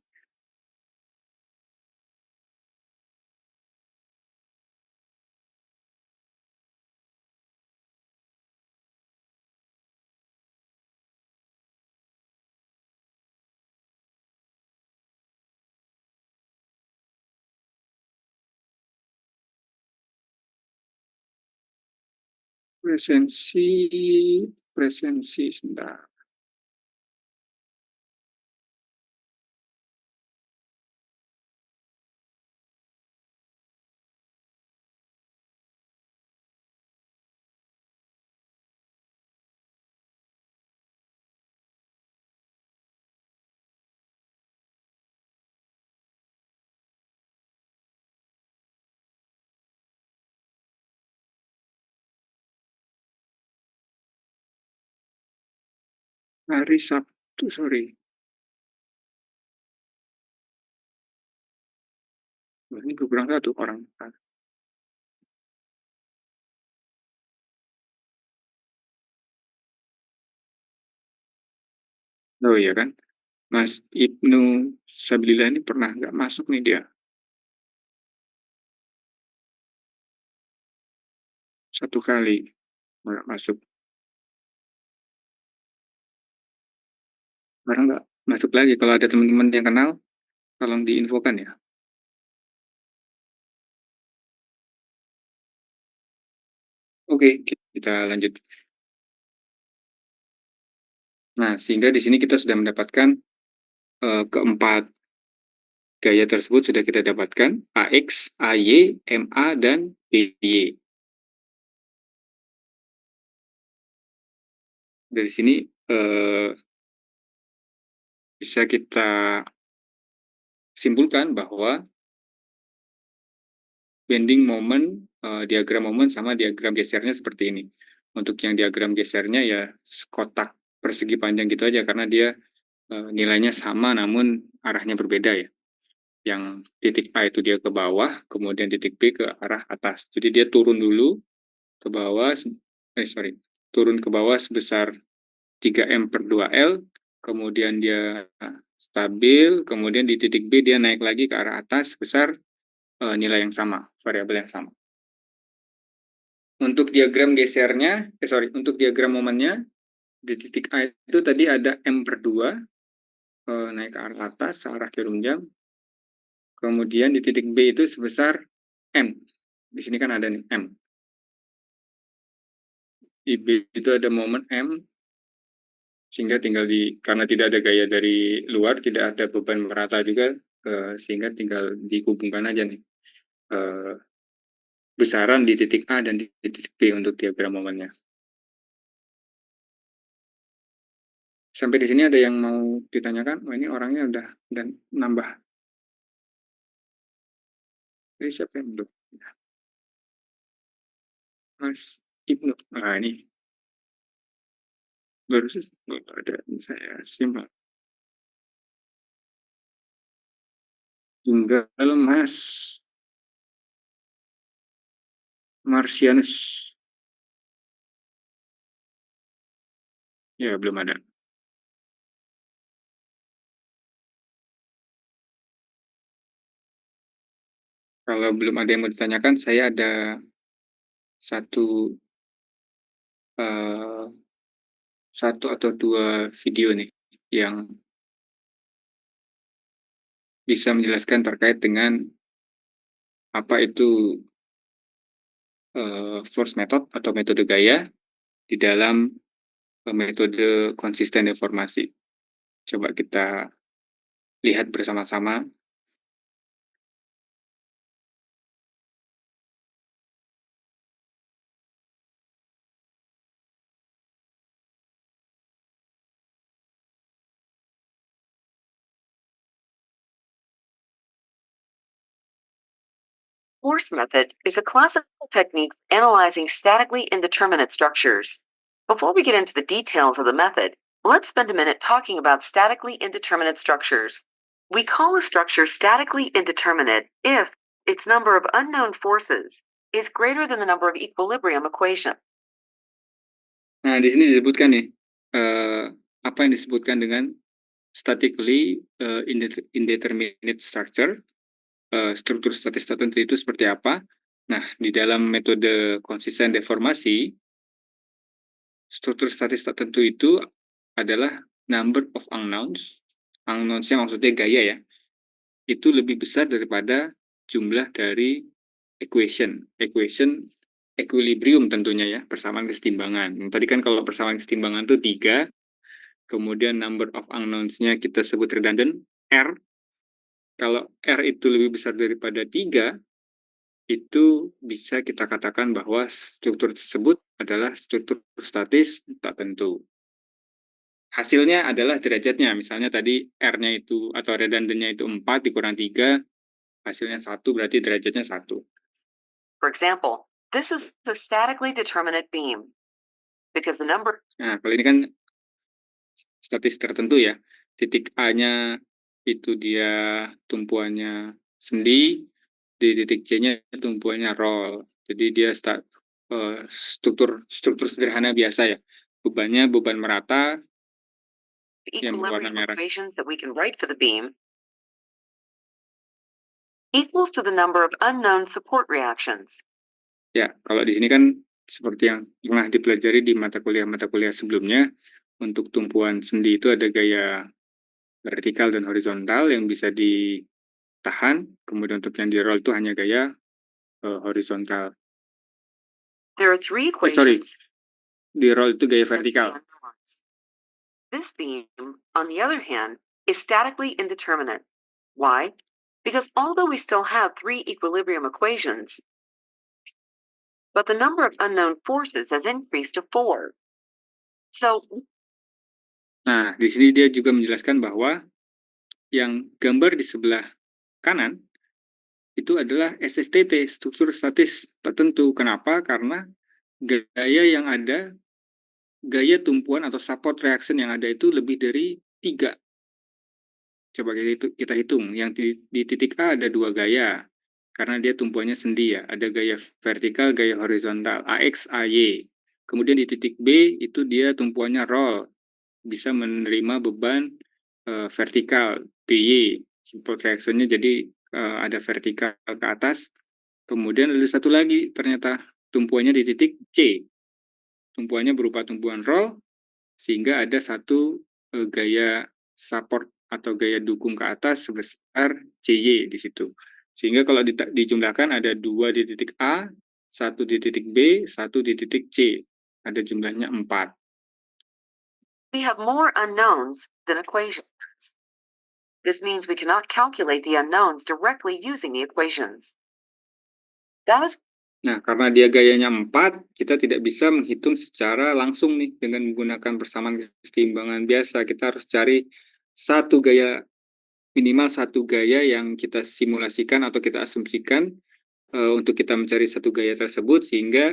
A: Presensi, sebentar. Hari Sabtu, sorry. Ini kurang satu orang. Oh iya kan, Mas Ibnu Sabilillah ini pernah nggak masuk nih dia? Satu kali nggak masuk. Sekarang nggak masuk lagi. Kalau ada teman-teman yang kenal, tolong diinfokan ya. Oke, kita lanjut. Nah, sehingga di sini kita sudah mendapatkan keempat gaya tersebut sudah kita dapatkan, AX, AY, MA, dan BY. Dari sini bisa kita simpulkan bahwa bending moment, diagram moment sama diagram gesernya seperti ini. Untuk yang diagram gesernya ya kotak persegi panjang gitu aja karena dia nilainya sama namun arahnya berbeda ya. Yang titik A itu dia ke bawah, kemudian titik B ke arah atas. Jadi dia turun dulu ke bawah, turun ke bawah sebesar 3M per 2L, kemudian dia stabil, kemudian di titik B dia naik lagi ke arah atas sebesar nilai yang sama, variabel yang sama. Untuk diagram gesernya, untuk diagram momennya, di titik A itu tadi ada M per 2, naik ke arah atas, searah jarum jam. Kemudian di titik B itu sebesar M. Di sini kan ada nih M. Di B itu ada momen M, sehingga tinggal karena tidak ada gaya dari luar, tidak ada beban merata juga, sehingga tinggal dihubungkan aja nih besaran di titik A dan di titik B untuk diagram momennya. Sampai di sini ada yang mau ditanyakan? Oh, ini orangnya udah dan nambah. Ini siapa yang belum? Mas Ibnu. Nah, ini baru ada saya simak. Tinggal Mas Marsianus. Ya, belum ada. Kalau belum ada yang mau ditanyakan, saya ada satu eh, satu atau dua video nih yang bisa menjelaskan terkait dengan apa itu force method atau metode gaya di dalam metode konsisten deformasi. Coba kita lihat bersama-sama.
B: Force method is a classical technique for analyzing statically indeterminate structures. Before we get into the details of the method, let's spend a minute talking about statically indeterminate structures. We call a structure statically indeterminate if its number of unknown forces is greater than the number of equilibrium equations.
A: Nah, di sini disebutkan nih, apa yang disebutkan dengan statically indeterminate structure, struktur statis tertentu itu seperti apa. Nah, di dalam metode konsisten deformasi, struktur statis tertentu itu adalah number of unknowns, unknowns-nya maksudnya gaya ya, itu lebih besar daripada jumlah dari equation equilibrium tentunya ya, persamaan kesetimbangan. Tadi kan kalau persamaan kesetimbangan itu 3, kemudian number of unknowns-nya kita sebut redundant, R. Kalau R itu lebih besar daripada 3, itu bisa kita katakan bahwa struktur tersebut adalah struktur statis tak tentu. Hasilnya adalah derajatnya, misalnya tadi R-nya itu atau redundant-nya itu 4 dikurang 3, hasilnya 1, berarti derajatnya 1.
B: For example, this is a statically determinate beam because the number.
A: Nah, kalau ini kan statis tertentu ya, titik A-nya itu dia tumpuannya sendi, di titik C-nya tumpuannya roll. Jadi dia struktur sederhana biasa ya. Bebannya beban merata yang berwarna
B: Equilibrium
A: merah.
B: equations that we can write for the beam equals to the number of unknown support reactions.
A: Ya, kalau di sini kan seperti yang pernah dipelajari di mata kuliah sebelumnya, untuk tumpuan sendi itu ada gaya vertikal dan horizontal yang bisa ditahan, kemudian untuk yang di roll itu hanya gaya horizontal.
B: There are three
A: Sorry,
B: equations.
A: di roll itu gaya vertikal.
B: This beam, on the other hand, is statically indeterminate. Why? Because although we still have three equilibrium equations, but the number of unknown forces has increased to 4. So,
A: Nah, di sini dia juga menjelaskan bahwa yang gambar di sebelah kanan itu adalah SSTT, struktur statis tertentu. Kenapa? Karena gaya yang ada, gaya tumpuan atau support reaction yang ada itu lebih dari 3. Coba kita hitung, yang di titik A ada 2 gaya, karena dia tumpuannya sendi ya, ada gaya vertikal, gaya horizontal, AX, AY. Kemudian di titik B itu dia tumpuannya roll, bisa menerima beban vertikal, BY, support reaction-nya jadi ada vertikal ke atas. Kemudian ada satu lagi, ternyata tumpuannya di titik C, tumpuannya berupa tumpuan roll, sehingga ada satu gaya support atau gaya dukung ke atas sebesar CY di situ. Sehingga kalau dijumlahkan ada 2 di titik A, 1 di titik B, 1 di titik C. Ada jumlahnya 4.
B: we have more unknowns than equations. This means we cannot calculate the unknowns directly using the equations. That is.
A: Nah, karena dia gayanya 4, kita tidak bisa menghitung secara langsung nih dengan menggunakan persamaan keseimbangan biasa. Kita harus cari satu gaya, minimal satu gaya yang kita simulasikan atau kita asumsikan untuk kita mencari satu gaya tersebut, sehingga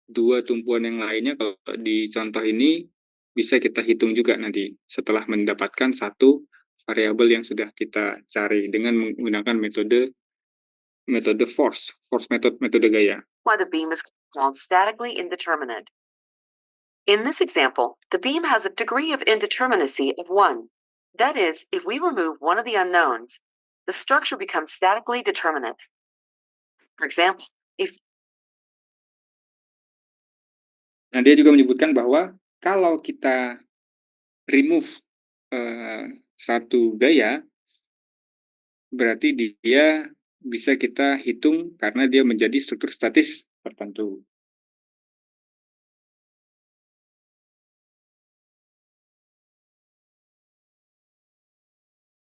A: 2 tumpuan yang lainnya kalau di contoh ini bisa kita hitung juga nanti setelah mendapatkan satu variabel yang sudah kita cari dengan menggunakan metode force metode gaya.
B: Why the beam is called statically indeterminate. In this example, the beam has a degree of indeterminacy of 1. That is, if we remove one of the unknowns, the structure becomes statically determinate. For example, if.
A: Nah, dia juga menyebutkan bahwa kalau kita remove satu gaya, berarti dia bisa kita hitung karena dia menjadi struktur statis tertentu.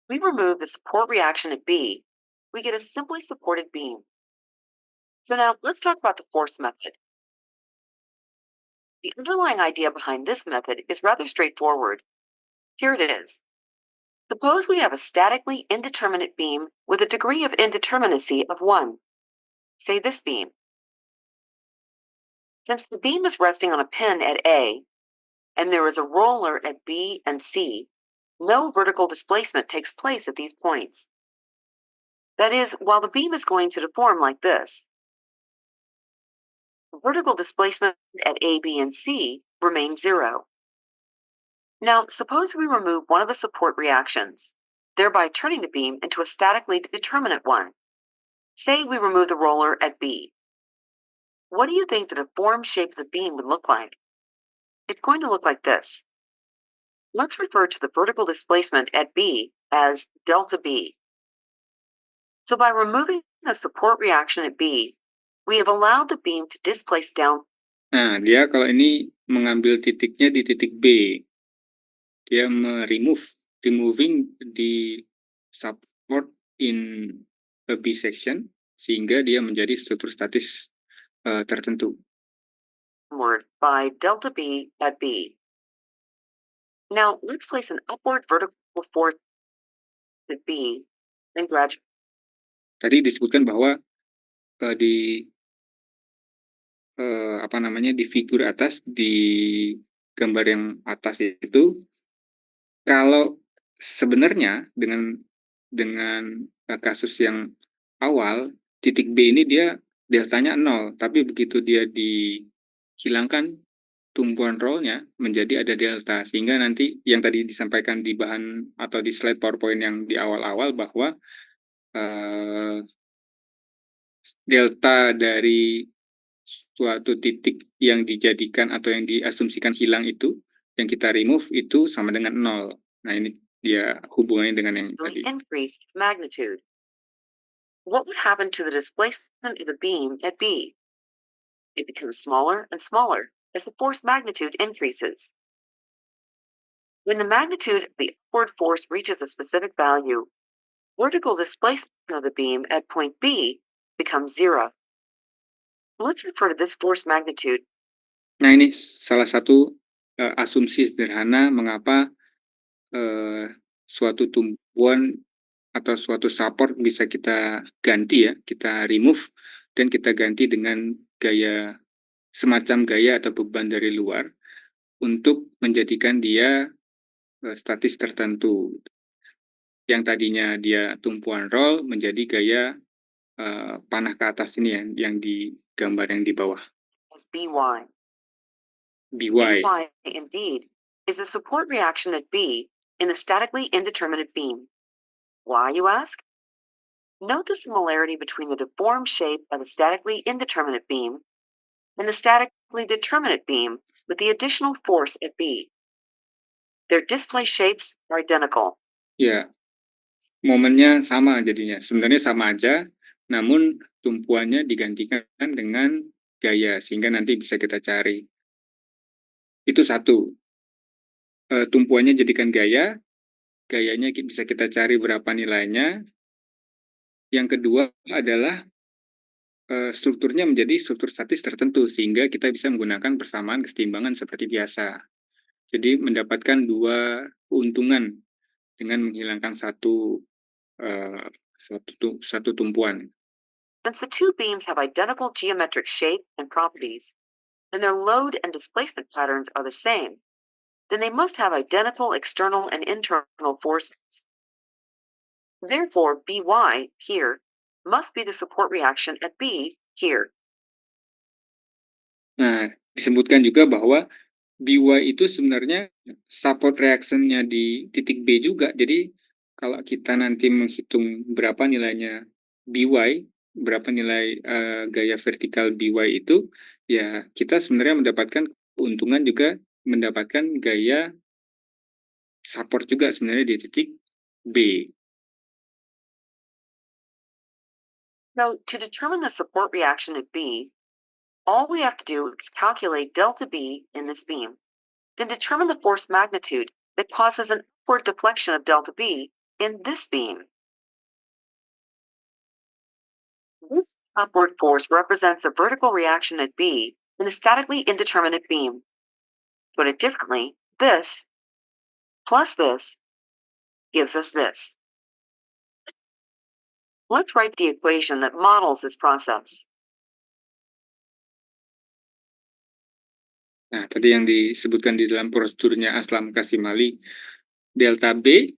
B: We remove the support reaction at B, we get a simply supported beam. So now let's talk about the force method. The underlying idea behind this method is rather straightforward. Here it is. Suppose we have a statically indeterminate beam with a degree of indeterminacy of 1. say this beam. Since the beam is resting on a pin at A, and there is a roller at B and C, no vertical displacement takes place at these points. That is, while the beam is going to deform like this, the vertical displacement at A, B, and C remains zero. Now, suppose we remove one of the support reactions, thereby turning the beam into a statically determinate one. Say we remove the roller at B. What do you think the deformed shape of the beam would look like? It's going to look like this. Let's refer to the vertical displacement at B as delta B. So by removing the support reaction at B, we have allowed the beam to displace down.
A: Nah, dia kalau ini mengambil titiknya di titik B. Dia removing di support in a B section, sehingga dia menjadi struktur statis tertentu.
B: By delta B at B. Now, let's place an upward vertical force at B and graduate.
A: Tadi disebutkan bahwa di di figur atas, di gambar yang atas itu, kalau sebenarnya dengan kasus yang awal, titik B ini dia deltanya 0, tapi begitu dia dihilangkan tumpuan rollnya menjadi ada delta, sehingga nanti yang tadi disampaikan di bahan atau di slide PowerPoint yang di awal-awal bahwa delta dari suatu titik yang dijadikan atau yang diasumsikan hilang itu, yang kita remove itu sama dengan 0. Nah, ini dia hubungannya dengan yang tadi.
B: Increase its magnitude. What would happen to the displacement of the beam at B? It becomes smaller and smaller as the force magnitude increases. When the magnitude of the upward force reaches a specific value, vertical displacement of the beam at point B becomes zero. Let's refer to this force magnitude.
A: Nah, ini salah satu asumsi sederhana mengapa suatu tumpuan atau suatu support bisa kita ganti ya, kita remove dan kita ganti dengan semacam gaya atau beban dari luar untuk menjadikan dia statis tertentu. Yang tadinya dia tumpuan roll menjadi gaya panah ke atas ini yang di gambar yang di bawah.
B: By.
A: By.
B: By, indeed, is the support reaction at B in the statically indeterminate beam. Why, you ask? Note the similarity between the deformed shape of the statically indeterminate beam and the statically determinate beam with the additional force at B. Their displaced shapes are identical.
A: Ya, momennya sama jadinya. Sebenarnya sama aja, namun tumpuannya digantikan dengan gaya, sehingga nanti bisa kita cari. Itu satu. Tumpuannya jadikan gayanya bisa kita cari berapa nilainya. Yang kedua adalah strukturnya menjadi struktur statis tertentu, sehingga kita bisa menggunakan persamaan kesetimbangan seperti biasa. Jadi mendapatkan dua keuntungan dengan menghilangkan satu tumpuan.
B: Since the two beams have identical geometric shape and properties, and their load and displacement patterns are the same, then they must have identical external and internal forces. Therefore, By here must be the support reaction at B here.
A: Nah, disebutkan juga bahwa By itu sebenarnya support reaction-nya di titik B juga. Jadi kalau kita nanti menghitung berapa nilainya By, berapa nilai gaya vertikal By itu, ya kita sebenarnya mendapatkan keuntungan juga mendapatkan gaya support juga sebenarnya di titik B.
B: So, to determine the support reaction at B, all we have to do is calculate delta B in this beam, then determine the force magnitude that causes an upward deflection of delta B in this beam. This upward force represents the vertical reaction at B in a statically indeterminate beam. Put it differently, this plus this gives us this. Let's write the equation that models this process.
A: Nah, tadi yang disebutkan di dalam prosedurnya Aslam Kasimali, delta B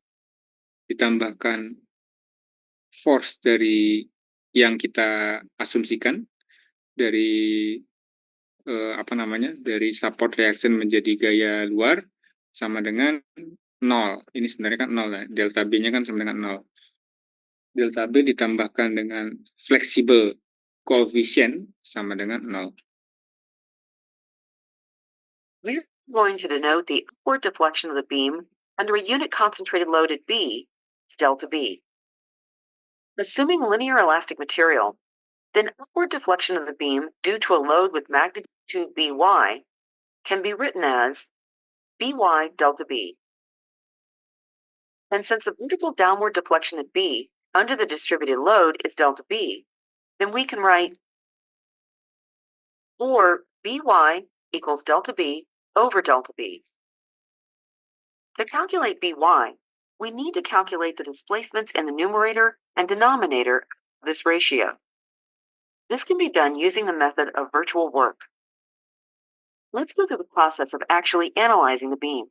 A: ditambahkan force dari yang kita asumsikan dari dari support reaction menjadi gaya luar sama dengan nol. Ini sebenarnya kan nol ya, delta B-nya kan sama dengan nol. Delta B ditambahkan dengan flexible coefficient sama dengan nol.
B: We're going to denote the upward deflection of the beam under a unit concentrated load at B, delta B. Assuming linear elastic material, then upward deflection of the beam due to a load with magnitude By can be written as By delta B. And since the vertical downward deflection at B under the distributed load is delta B, then we can write 4 By equals delta B over delta B. To calculate By, we need to calculate the displacements in the numerator and denominator of this ratio. This can be done using the method of virtual work. Let's go through the process of actually analyzing the beam.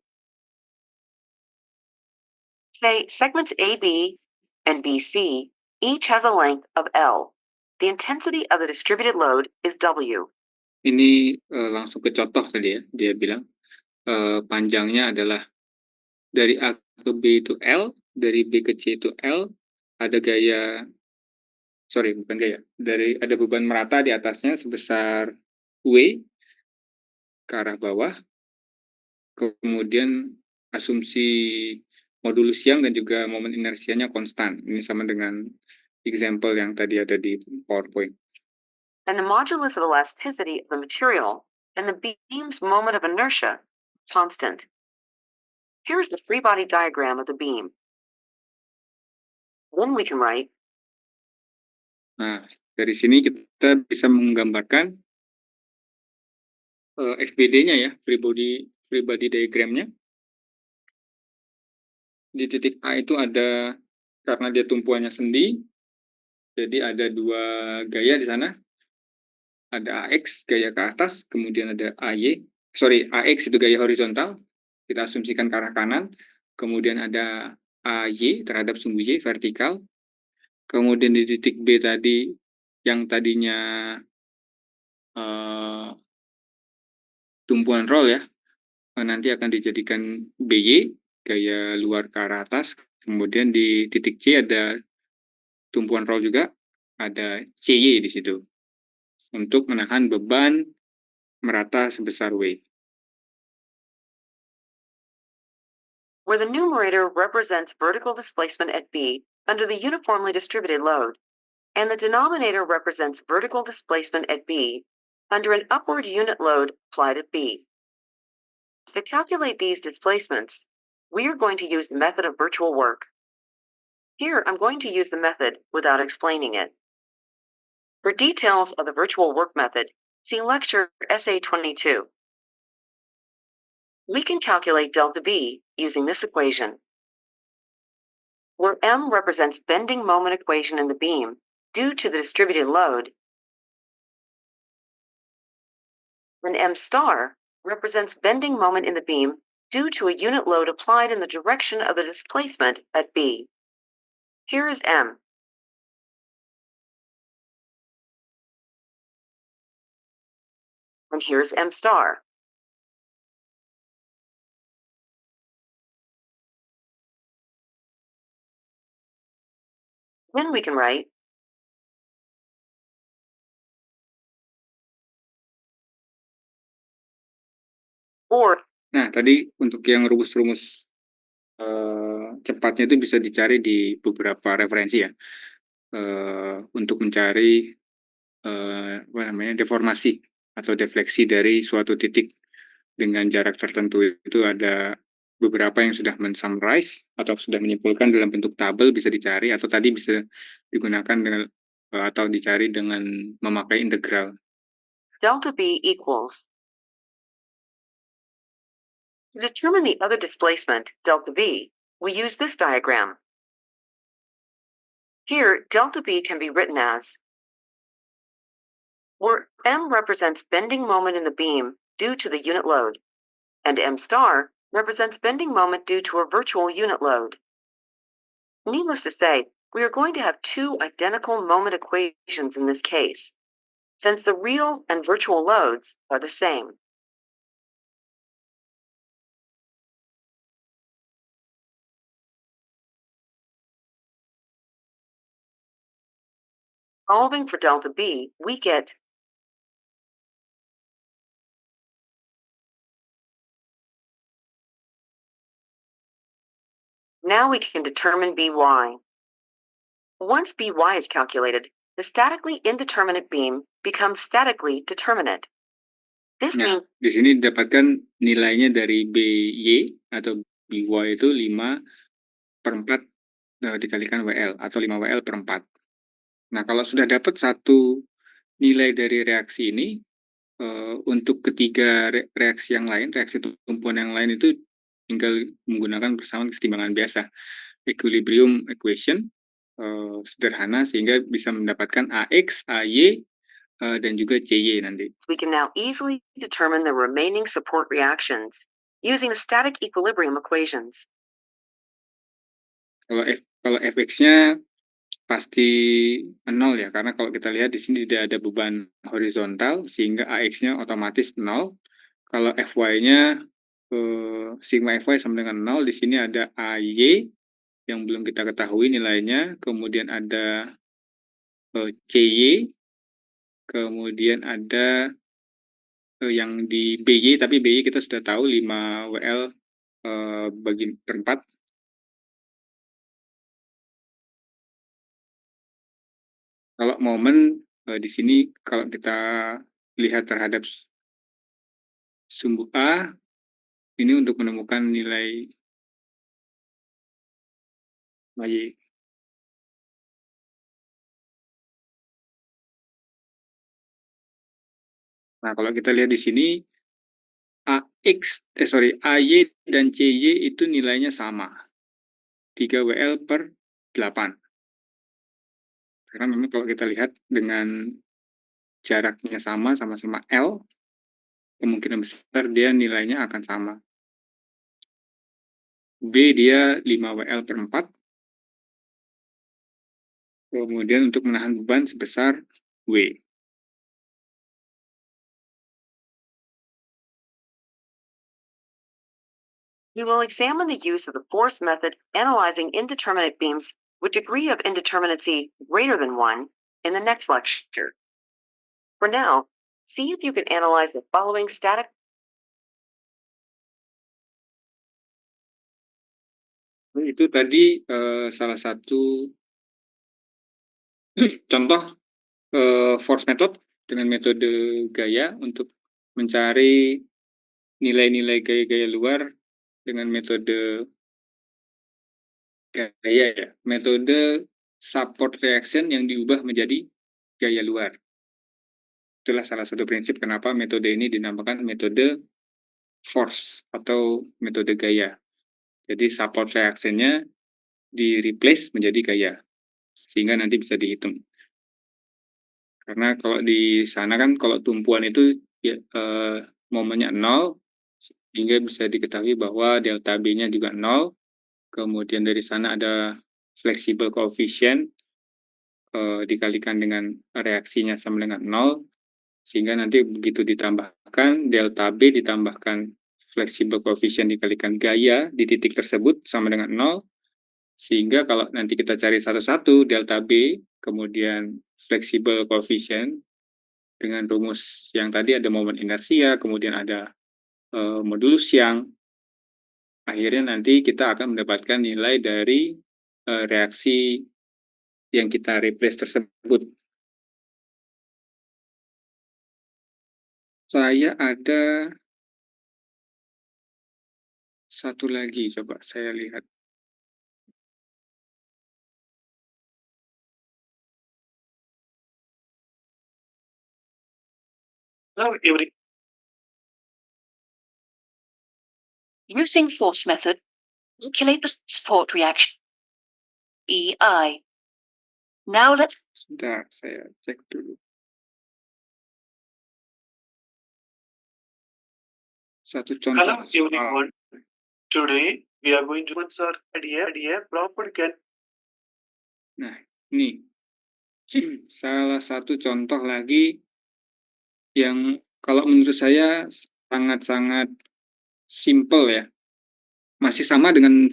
B: Say segments AB and BC each has a length of L. The intensity of the distributed load is W.
A: Ini langsung ke contoh tadi ya, dia bilang panjangnya adalah dari A ke B itu L, dari B ke C itu L, ada gaya, sorry bukan gaya, ada beban merata di atasnya sebesar W ke arah bawah, kemudian asumsi modulus Young dan juga momen inersianya konstan. Ini sama dengan example yang tadi ada di PowerPoint.
B: And the modulus of elasticity of the material and the beam's moment of inertia constant. Here's the free body diagram of the beam. Then we can write.
A: Nah, dari sini kita bisa menggambarkan FBD-nya ya, free body diagram-nya. Di titik A itu ada, karena dia tumpuannya sendi, jadi ada dua gaya di sana. Ada AX, gaya ke atas, kemudian ada AX itu gaya horizontal, kita asumsikan ke arah kanan, kemudian ada AY terhadap sumbu Y, vertikal, kemudian di titik B tadi, yang tadinya tumpuan roll ya, nanti akan dijadikan BY, gaya luar ke arah atas, kemudian di titik C ada tumpuan roll juga, ada CY di situ, untuk menahan beban merata sebesar W.
B: Where the numerator represents vertical displacement at B under the uniformly distributed load, and the denominator represents vertical displacement at B under an upward unit load applied at B. To calculate these displacements, we are going to use the method of virtual work. Here, I'm going to use the method without explaining it. For details of the virtual work method, see lecture SA22. We can calculate delta B using this equation, where M represents bending moment equation in the beam due to the distributed load, and M star represents bending moment in the beam due to a unit load applied in the direction of the displacement at B. Here is M. And here's M star. Then we can write or.
A: Nah, tadi untuk yang rumus-rumus cepatnya itu bisa dicari di beberapa referensi ya, untuk mencari deformasi atau defleksi dari suatu titik dengan jarak tertentu. Itu ada beberapa yang sudah men-summarize atau sudah menyimpulkan dalam bentuk tabel, bisa dicari, atau tadi bisa digunakan dengan atau dicari dengan memakai integral.
B: Delta B equals. To determine the other displacement, delta B, we use this diagram. Here, delta B can be written as, where M represents bending moment in the beam due to the unit load, and m star represents bending moment due to a virtual unit load. Needless to say, we are going to have two identical moment equations in this case, since the real and virtual loads are the same. Solving for delta B, we get now we can determine By. Once By is calculated, the statically indeterminate beam becomes statically determinate. This
A: Nah,
B: means
A: di sini didapatkan nilainya dari BY atau BY itu 5/4 dikalikan WL atau 5WL/4. Nah, kalau sudah dapat satu nilai dari reaksi ini, untuk ketiga reaksi yang lain, reaksi tumpuan yang lain itu tinggal menggunakan persamaan kesetimbangan biasa, equilibrium equation, sederhana sehingga bisa mendapatkan AX, AY, dan juga CY nanti.
B: we can now easily determine the remaining support reactions using the static equilibrium equations.
A: Kalau Fx-nya pasti 0 ya, karena kalau kita lihat di sini tidak ada beban horizontal sehingga AX-nya otomatis 0. Kalau Fy-nya sigma Fy sama dengan 0, di sini ada AY yang belum kita ketahui nilainya, kemudian ada CY, kemudian ada yang di BY, tapi BY kita sudah tahu 5WL bagi per 4. Kalau momen di sini kalau kita lihat terhadap sumbu A, ini untuk menemukan nilai Y. Nah, kalau kita lihat di sini, AY dan CY itu nilainya sama, 3WL/8. Karena memang kalau kita lihat dengan jaraknya sama-sama L, kemungkinan besar dia nilainya akan sama. B dia 5WL/4, kemudian untuk menahan beban sebesar W.
B: We will examine the use of the force method analyzing indeterminate beams with degree of indeterminacy greater than 1 in the next lecture. For now, see if you can analyze the following static.
A: Itu tadi salah satu contoh force method dengan metode gaya untuk mencari nilai-nilai gaya-gaya luar dengan metode gaya ya, metode support reaction yang diubah menjadi gaya luar. Itulah salah satu prinsip kenapa metode ini dinamakan metode force atau metode gaya. Jadi support reaction-nya di-replace menjadi gaya, sehingga nanti bisa dihitung. Karena kalau di sana kan kalau tumpuan itu ya, momennya 0, sehingga bisa diketahui bahwa delta B-nya juga 0, kemudian dari sana ada flexible coefficient, dikalikan dengan reaksinya sama dengan 0, sehingga nanti begitu ditambahkan delta B ditambahkan flexible coefficient dikalikan gaya di titik tersebut sama dengan 0, sehingga kalau nanti kita cari satu-satu delta B, kemudian flexible coefficient dengan rumus yang tadi ada momen inersia, kemudian ada modulus yang akhirnya nanti kita akan mendapatkan nilai dari reaksi yang kita replace tersebut. Saya ada satu lagi, coba saya lihat.
B: Using force method, calculate the support reaction EI. Now let's
A: Sebentar, saya cek dulu. Satu contoh
C: Hello
A: soal.
C: everyone. Today we are going to answer idea proper can.
A: Nah, ini salah satu contoh lagi yang kalau menurut saya sangat-sangat simple ya. Masih sama dengan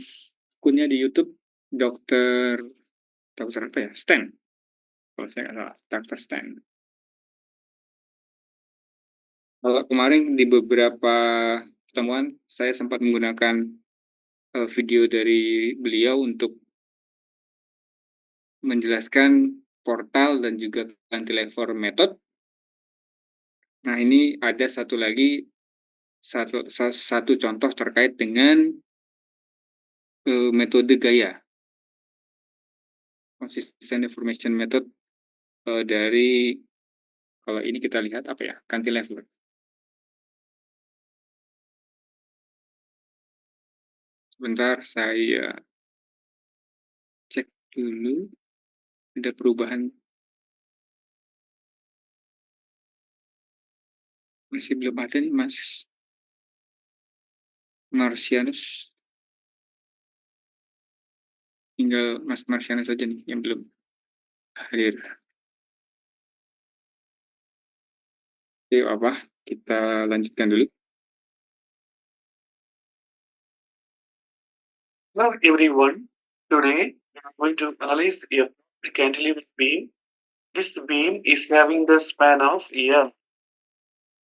A: akunnya di YouTube dokter apa ya? Stan. Kalau saya nggak salah, Dr. Stan. Kalau kemarin di beberapa pertemuan saya sempat menggunakan video dari beliau untuk menjelaskan portal dan juga cantilever method. Nah, ini ada satu lagi satu contoh terkait dengan metode gaya, consistent deformation method dari, kalau ini kita lihat apa ya, cantilever. Sebentar saya cek dulu, ada perubahan, masih belum ada nih Mas Marsianus, tinggal Mas Marsianus saja nih yang belum hadir. Oke, apa? Kita lanjutkan dulu.
C: Hello everyone. Today we are going to analyze a cantilever beam. This beam is having the span of M,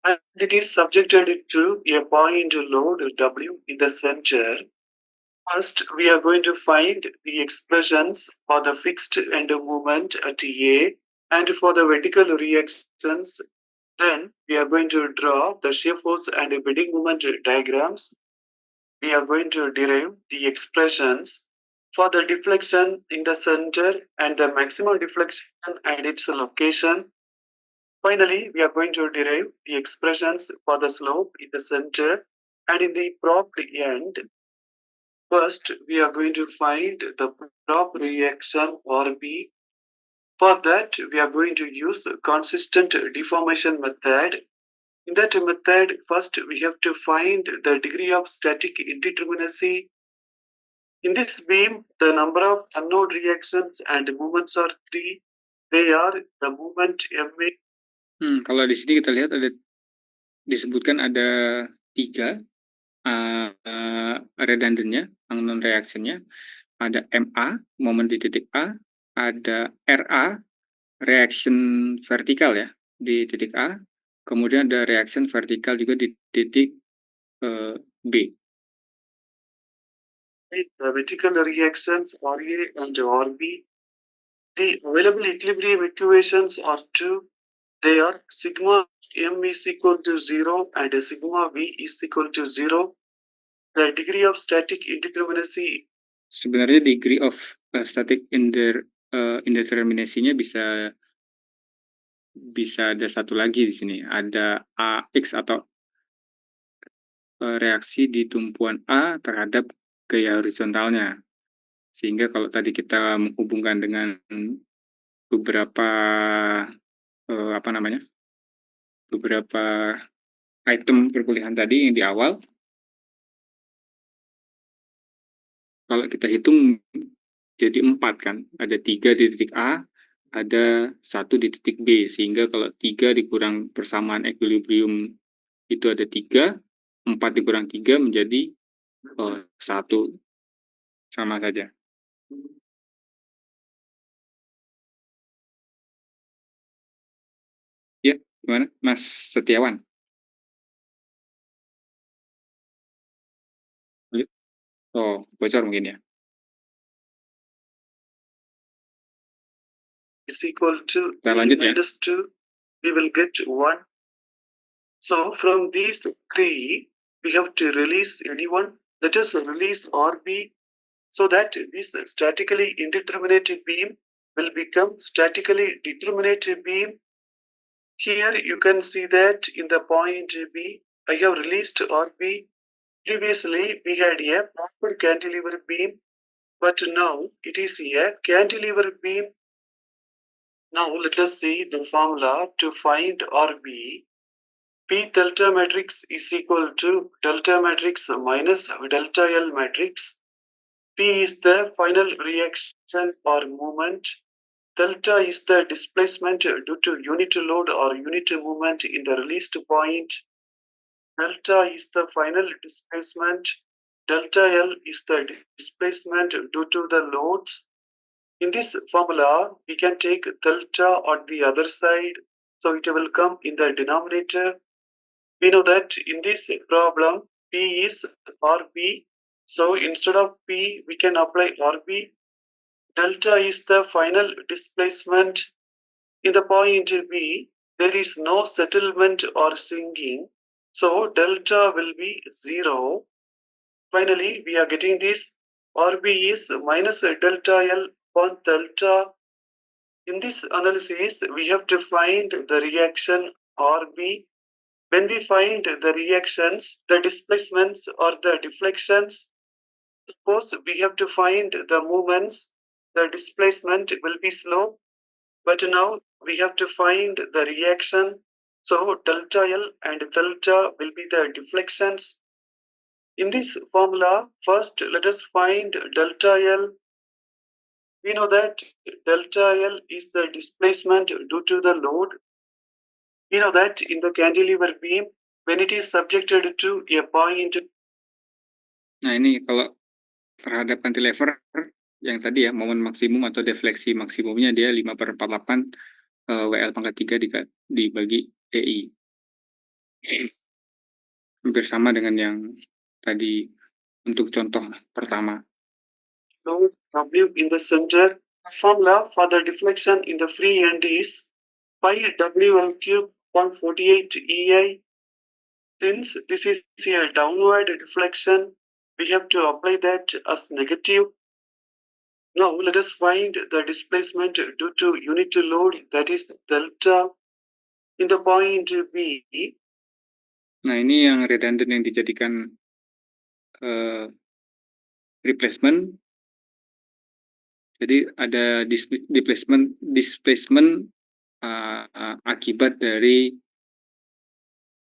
C: and it is subjected to a point load W in the center. First, we are going to find the expressions for the fixed end moment at A and for the vertical reactions. Then we are going to draw the shear force and bending moment diagrams. We are going to derive the expressions for the deflection in the center and the maximum deflection and its location. Finally, we are going to derive the expressions for the slope in the center and in the propped end. First, we are going to find the prop reaction RB. For that, we are going to use the consistent deformation method. In that method, first we have to find the degree of static indeterminacy. In this beam, the number of unknown reactions and movements are 3. They are the movement MA.
A: Kalau di sini kita lihat ada disebutkan ada 3 redundannya, unknown reaction-nya. Ada MA, moment di titik A, ada RA, reaction vertikal ya, di titik A, kemudian ada reaction vertikal juga di titik B.
C: The vertical reactions RA and RB. The available equilibrium equations are 2. They are sigma m is equal to 0 and sigma v is equal to 0. The degree of static indeterminacy.
A: Sebenarnya degree of static indeterminacy-nya bisa ada satu lagi di sini, ada AX atau reaksi di tumpuan A terhadap gaya horizontalnya. Sehingga kalau tadi kita menghubungkan dengan beberapa beberapa item perkuliahan tadi yang di awal, kalau kita hitung jadi 4 kan, ada 3 di titik A, ada 1 di titik B, sehingga kalau 3 dikurang persamaan equilibrium itu ada 3, 4 dikurang 3 menjadi 1, sama saja. Ya, gimana Mas Setiawan? Oh, bocor mungkin ya.
C: Is equal to
A: Lanjut ya.
C: minus 2, we will get 1. So from these 3, we have to release anyone. Let us release RB so that this statically indeterminate beam will become statically determinate beam. Here you can see that in the point B, I have released RB. Previously, we had a proper cantilever beam, but now it is a cantilever beam. Now let us see the formula to find RB. P delta matrix is equal to delta matrix minus delta L matrix. P is the final reaction or movement. Delta is the displacement due to unit load or unit movement in the released point. Delta is the final displacement. Delta L is the displacement due to the loads. In this formula, we can take delta on the other side, so it will come in the denominator. We know that in this problem, P is RB. So instead of P, we can apply RB. Delta is the final displacement. In the point B, there is no settlement or sinking. So delta will be 0. Finally, we are getting this RB is minus delta L upon delta. In this analysis, we have to find the reaction RB. When we find the reactions, the displacements or the deflections, suppose we have to find the movements, the displacement will be slow. But now we have to find the reaction. So delta L and delta will be the deflections. In this formula, first let us find delta L. We know that delta L is the displacement due to the load. We know that in the cantilever beam, when it is subjected to a point.
A: Nah, ini kalau terhadap cantilever yang tadi ya, momen maksimum atau defleksi maksimumnya dia 5/48 WL pangkat 3 dibagi EI. Hampir sama dengan yang tadi untuk contoh pertama.
C: Load W in the center. The formula for the deflection in the free end is pi WL cube 148 EI. Since this is a downward deflection, we have to apply that as negative. Now let us find the displacement due to unit load, that is delta, in the point B.
A: Nah, ini yang redundant yang dijadikan replacement. Jadi ada displacement akibat dari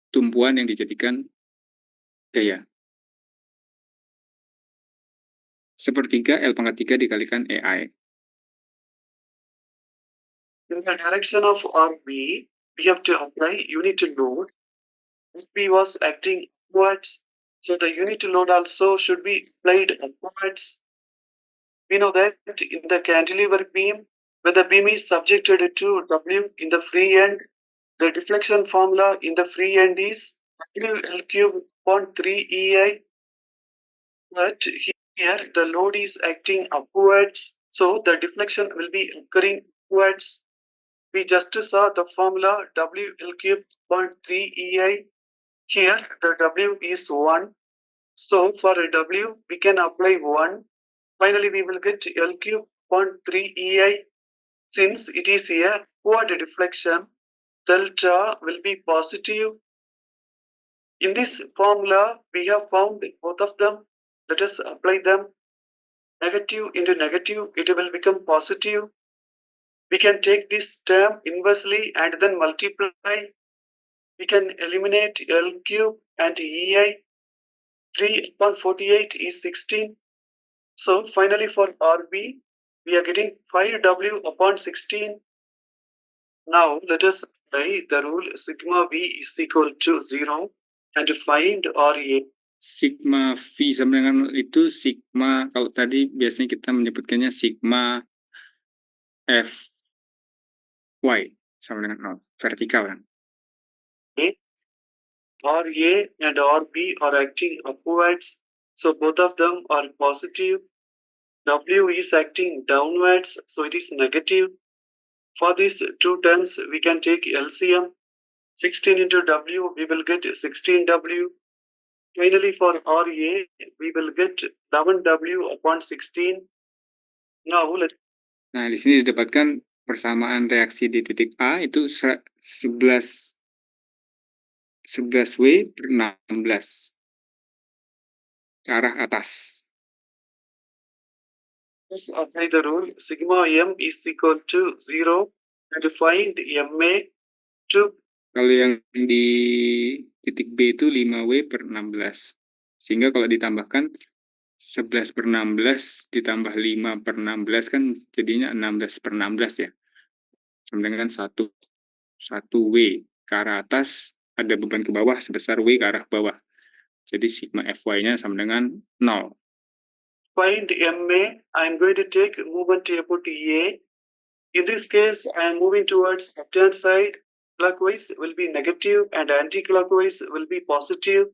A: tumpuan yang dijadikan gaya. Sepertiga L pangkat 3 dikalikan EI.
C: In the direction of RB, we have to apply unit load. RB was acting upwards, so the unit load also should be applied upwards. We know that in the cantilever beam, when the beam is subjected to W in the free end, the deflection formula in the free end is WL cube upon 3 EI. But here the load is acting upwards, so the deflection will be occurring upwards. We just saw the formula WL cube upon 3 EI. Here the W is 1. So for a W, we can apply 1. Finally, we will get L cube upon 3 EI. Since it is a upward deflection, delta will be positive. In this formula, we have found both of them. Let us apply them. Negative into negative, it will become positive. We can take this term inversely and then multiply. We can eliminate L cube and EI. 3 upon 48 is 16. So finally for RB, we are getting 5W upon 16. Now let us apply the rule sigma V is equal to 0 and find RA.
A: Sigma V sama dengan itu sigma, kalau tadi biasanya kita menyebutkannya sigma F Y sama dengan 0, vertikal kan.
C: RA and RB are acting upwards, so both of them are positive. W is acting downwards, so it is negative. For these two terms, we can take LCM. 16 into W, we will get 16W. Finally, for RA, we will get 11W upon 16. Now,
A: Nah, di sini didapatkan persamaan reaksi di titik A itu 11W per 16 ke arah atas.
C: let's apply the rule sigma M is equal to 0 and find MA. To
A: Kalau yang di titik B itu 5W/16. Sehingga kalau ditambahkan 11/16 ditambah 5/16 kan jadinya 16/16 ya. Sama dengan 1 W ke arah atas, ada beban ke bawah sebesar W ke arah bawah. Jadi sigma Fy-nya sama dengan 0.
C: Find MA, I'm going to take movement effort A. In this case, I am moving towards left-hand side. Clockwise will be negative and anti-clockwise will be positive.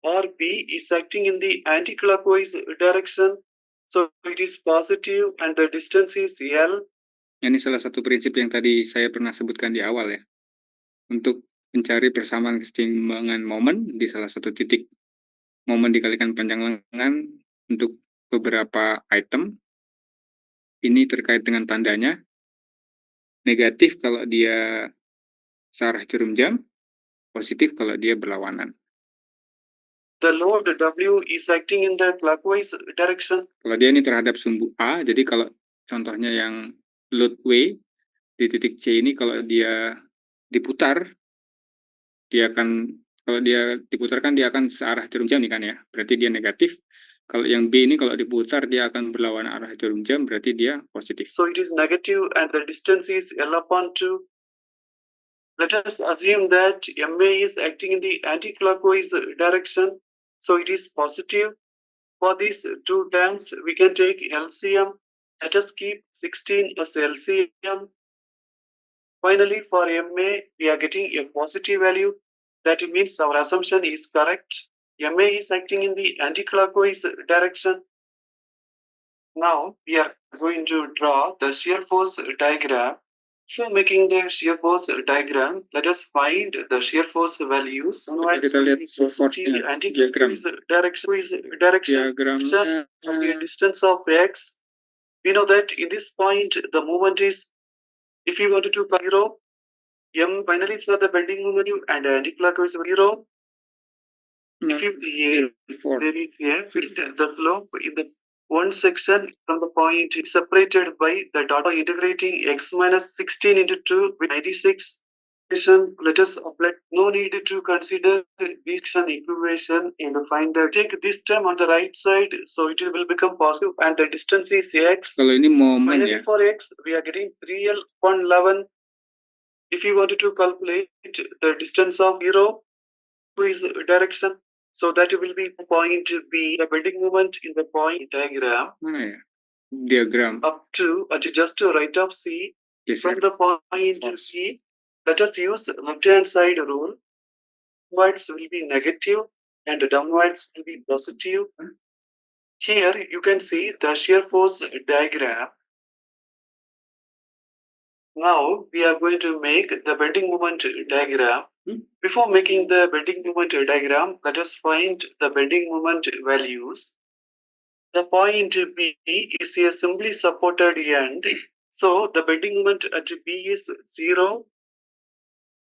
C: Or B is acting in the anti-clockwise direction. So it is positive and the distance is L.
A: Ini salah satu prinsip yang tadi saya pernah sebutkan di awal ya. Untuk mencari persamaan keseimbangan momen di salah satu titik. Momen dikalikan panjang lengan untuk beberapa item. Ini terkait dengan tandanya. Negatif kalau dia searah jarum jam, positif kalau dia berlawanan.
C: The load W is acting in the clockwise direction.
A: Kalau dia ini terhadap sumbu A, jadi kalau contohnya yang load W di titik C ini kalau dia diputar, kalau dia diputarkan dia akan searah jarum jam nih kan ya, berarti dia negatif. Kalau yang B ini kalau diputar dia akan berlawanan arah jarum jam, berarti dia positif.
C: So it is negative and the distance is L/2. Let us assume that MA is acting in the anti-clockwise direction, so it is positive. For these two terms, we can take LCM. Let us keep 16 as LCM. Finally, for MA, we are getting a positive value. That means our assumption is correct. MA is acting in the anti-clockwise direction. Now, we are going to draw the shear force diagram. So, making the shear force diagram, let us find the shear force values.
A: Kita lihat force-nya, diagram. Diagramnya
C: Of the distance of x. We know that in this point, the movement is, if you wanted to 0, m finally for the bending moment and anti-clockwise 0. If you fit the flow in the one section from the point is separated by the dot integrating x minus 16 into 2 with 96. Let us apply. No need to consider this equation and find the take this term on the right side, so it will become positive and the distance is x.
A: Kalau ini momen
C: Finally,
A: ya.
C: for x, we are getting 3L/11. If you wanted to calculate the distance of 0 to its direction, so that will be point B, the bending moment in the point diagram.
A: Mana ya? Diagram.
C: Up to just to right of C. From the point C, let us use the left-hand side rule. Upwards will be negative and downwards will be positive. Here you can see the shear force diagram. Now we are going to make the bending moment diagram. Before making the bending moment diagram, let us find the bending moment values. The point B is a simply supported end. So the bending moment at B is 0.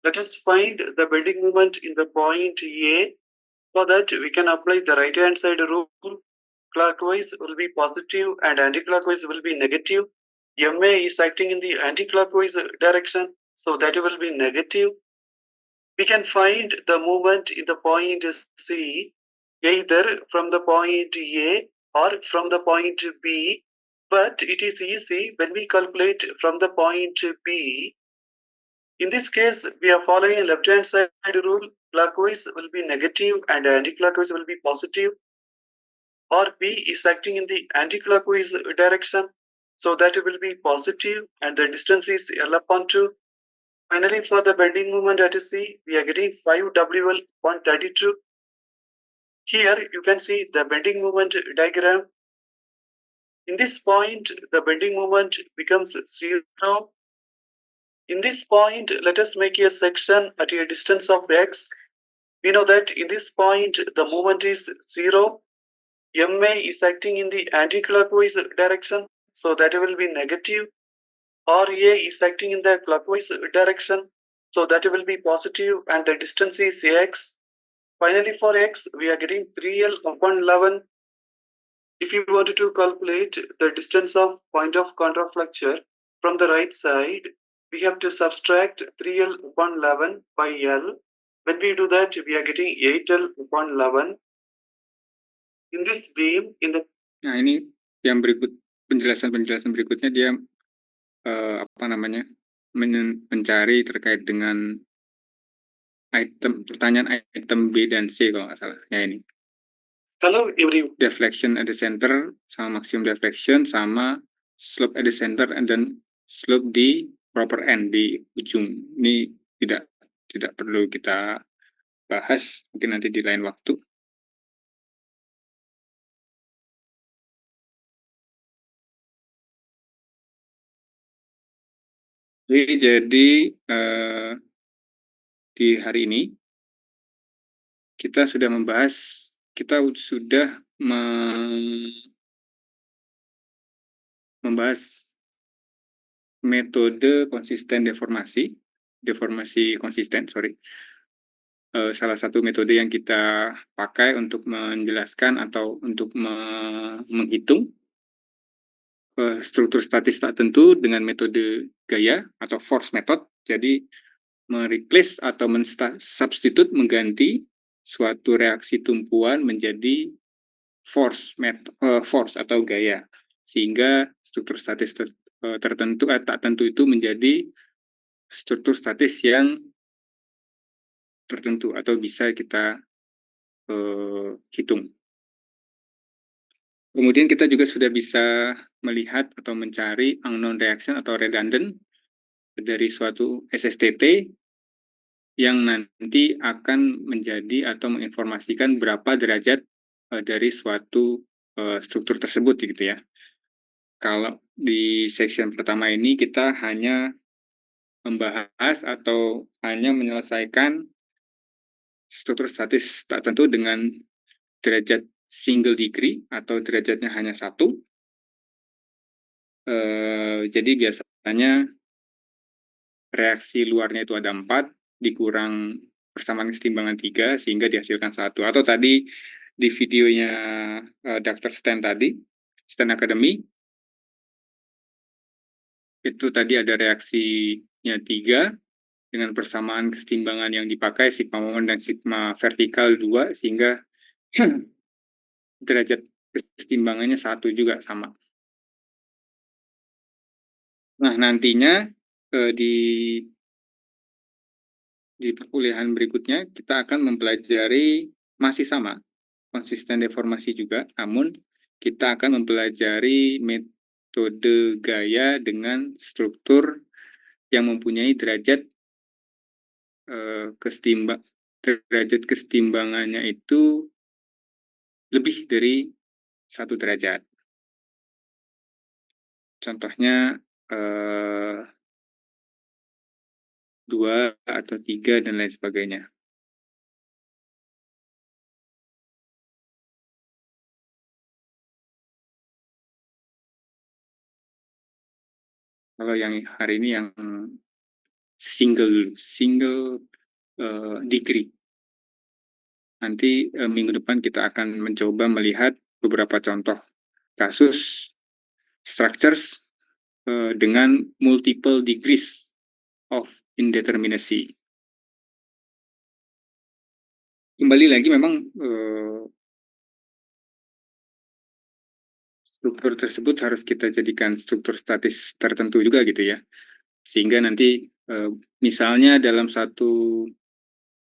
C: Let us find the bending moment in the point A. For that, we can apply the right-hand side rule. Clockwise will be positive and anti-clockwise will be negative. MA is acting in the anti-clockwise direction, so that will be negative. We can find the movement in the point C either from the point A or from the point B, but it is easy when we calculate from the point B. In this case, we are following a left-hand side rule. Clockwise will be negative and anti-clockwise will be positive. Or B is acting in the anti-clockwise direction, so that will be positive and the distance is L/2. Finally, for the bending moment at C, we are getting 5W/32. Here you can see the bending moment diagram. In this point, the bending moment becomes 0. In this point, let us make a section at a distance of x. We know that in this point, the moment is 0. MA is acting in the anti-clockwise direction, so that will be negative. RA is acting in the clockwise direction, so that will be positive and the distance is x. Finally, for x, we are getting 3L/11. If you wanted to calculate the distance of point of contraflexure from the right side, we have to subtract 3L upon 11 by L. When we do that, we are getting 8L upon 11. In this beam, in the
A: Nah, ini yang penjelasan berikutnya dia apa namanya? Mencari terkait dengan pertanyaan item B dan C kalau nggak salah. Ya ini.
C: hello everyone.
A: Deflection at the center sama maximum deflection sama slope at the center and then slope di proper end di ujung. Ini tidak perlu kita bahas, mungkin nanti di lain waktu. Jadi di hari ini kita sudah membahas, kita sudah membahas metode deformasi konsisten, salah satu metode yang kita pakai untuk menjelaskan atau untuk menghitung struktur statis tak tentu dengan metode gaya atau force method. Jadi mereplace atau substitute mengganti suatu reaksi tumpuan menjadi force atau gaya, sehingga struktur statis tertentu tak tentu itu menjadi struktur statis yang tertentu atau bisa kita hitung. Kemudian kita juga sudah bisa melihat atau mencari unknown reaction atau redundant dari suatu SSTT yang nanti akan menjadi atau menginformasikan berapa derajat dari suatu struktur tersebut gitu ya. Kalau di section pertama ini kita hanya membahas atau hanya menyelesaikan struktur statis tak tentu dengan derajat single degree atau derajatnya hanya 1. Jadi biasanya reaksi luarnya itu ada 4, dikurang persamaan kesetimbangan 3, sehingga dihasilkan 1. Atau tadi di videonya Dr. Stan tadi, Stan Academy, itu tadi ada reaksinya 3, dengan persamaan kesetimbangan yang dipakai, sigma moment dan sigma vertikal 2, sehingga derajat kesetimbangannya 1 juga sama. Nah, nantinya di perkuliahan berikutnya kita akan mempelajari masih sama, konsisten deformasi juga, namun kita akan mempelajari metode gaya dengan struktur yang mempunyai derajat kesetimbangannya itu lebih dari 1 derajat. Contohnya 2 atau 3 dan lain sebagainya. Kalau yang hari ini yang single degree. Nanti minggu depan kita akan mencoba melihat beberapa contoh kasus structures dengan multiple degrees of indeterminacy. Kembali lagi memang struktur tersebut harus kita jadikan struktur statis tertentu juga gitu ya. Sehingga nanti misalnya dalam satu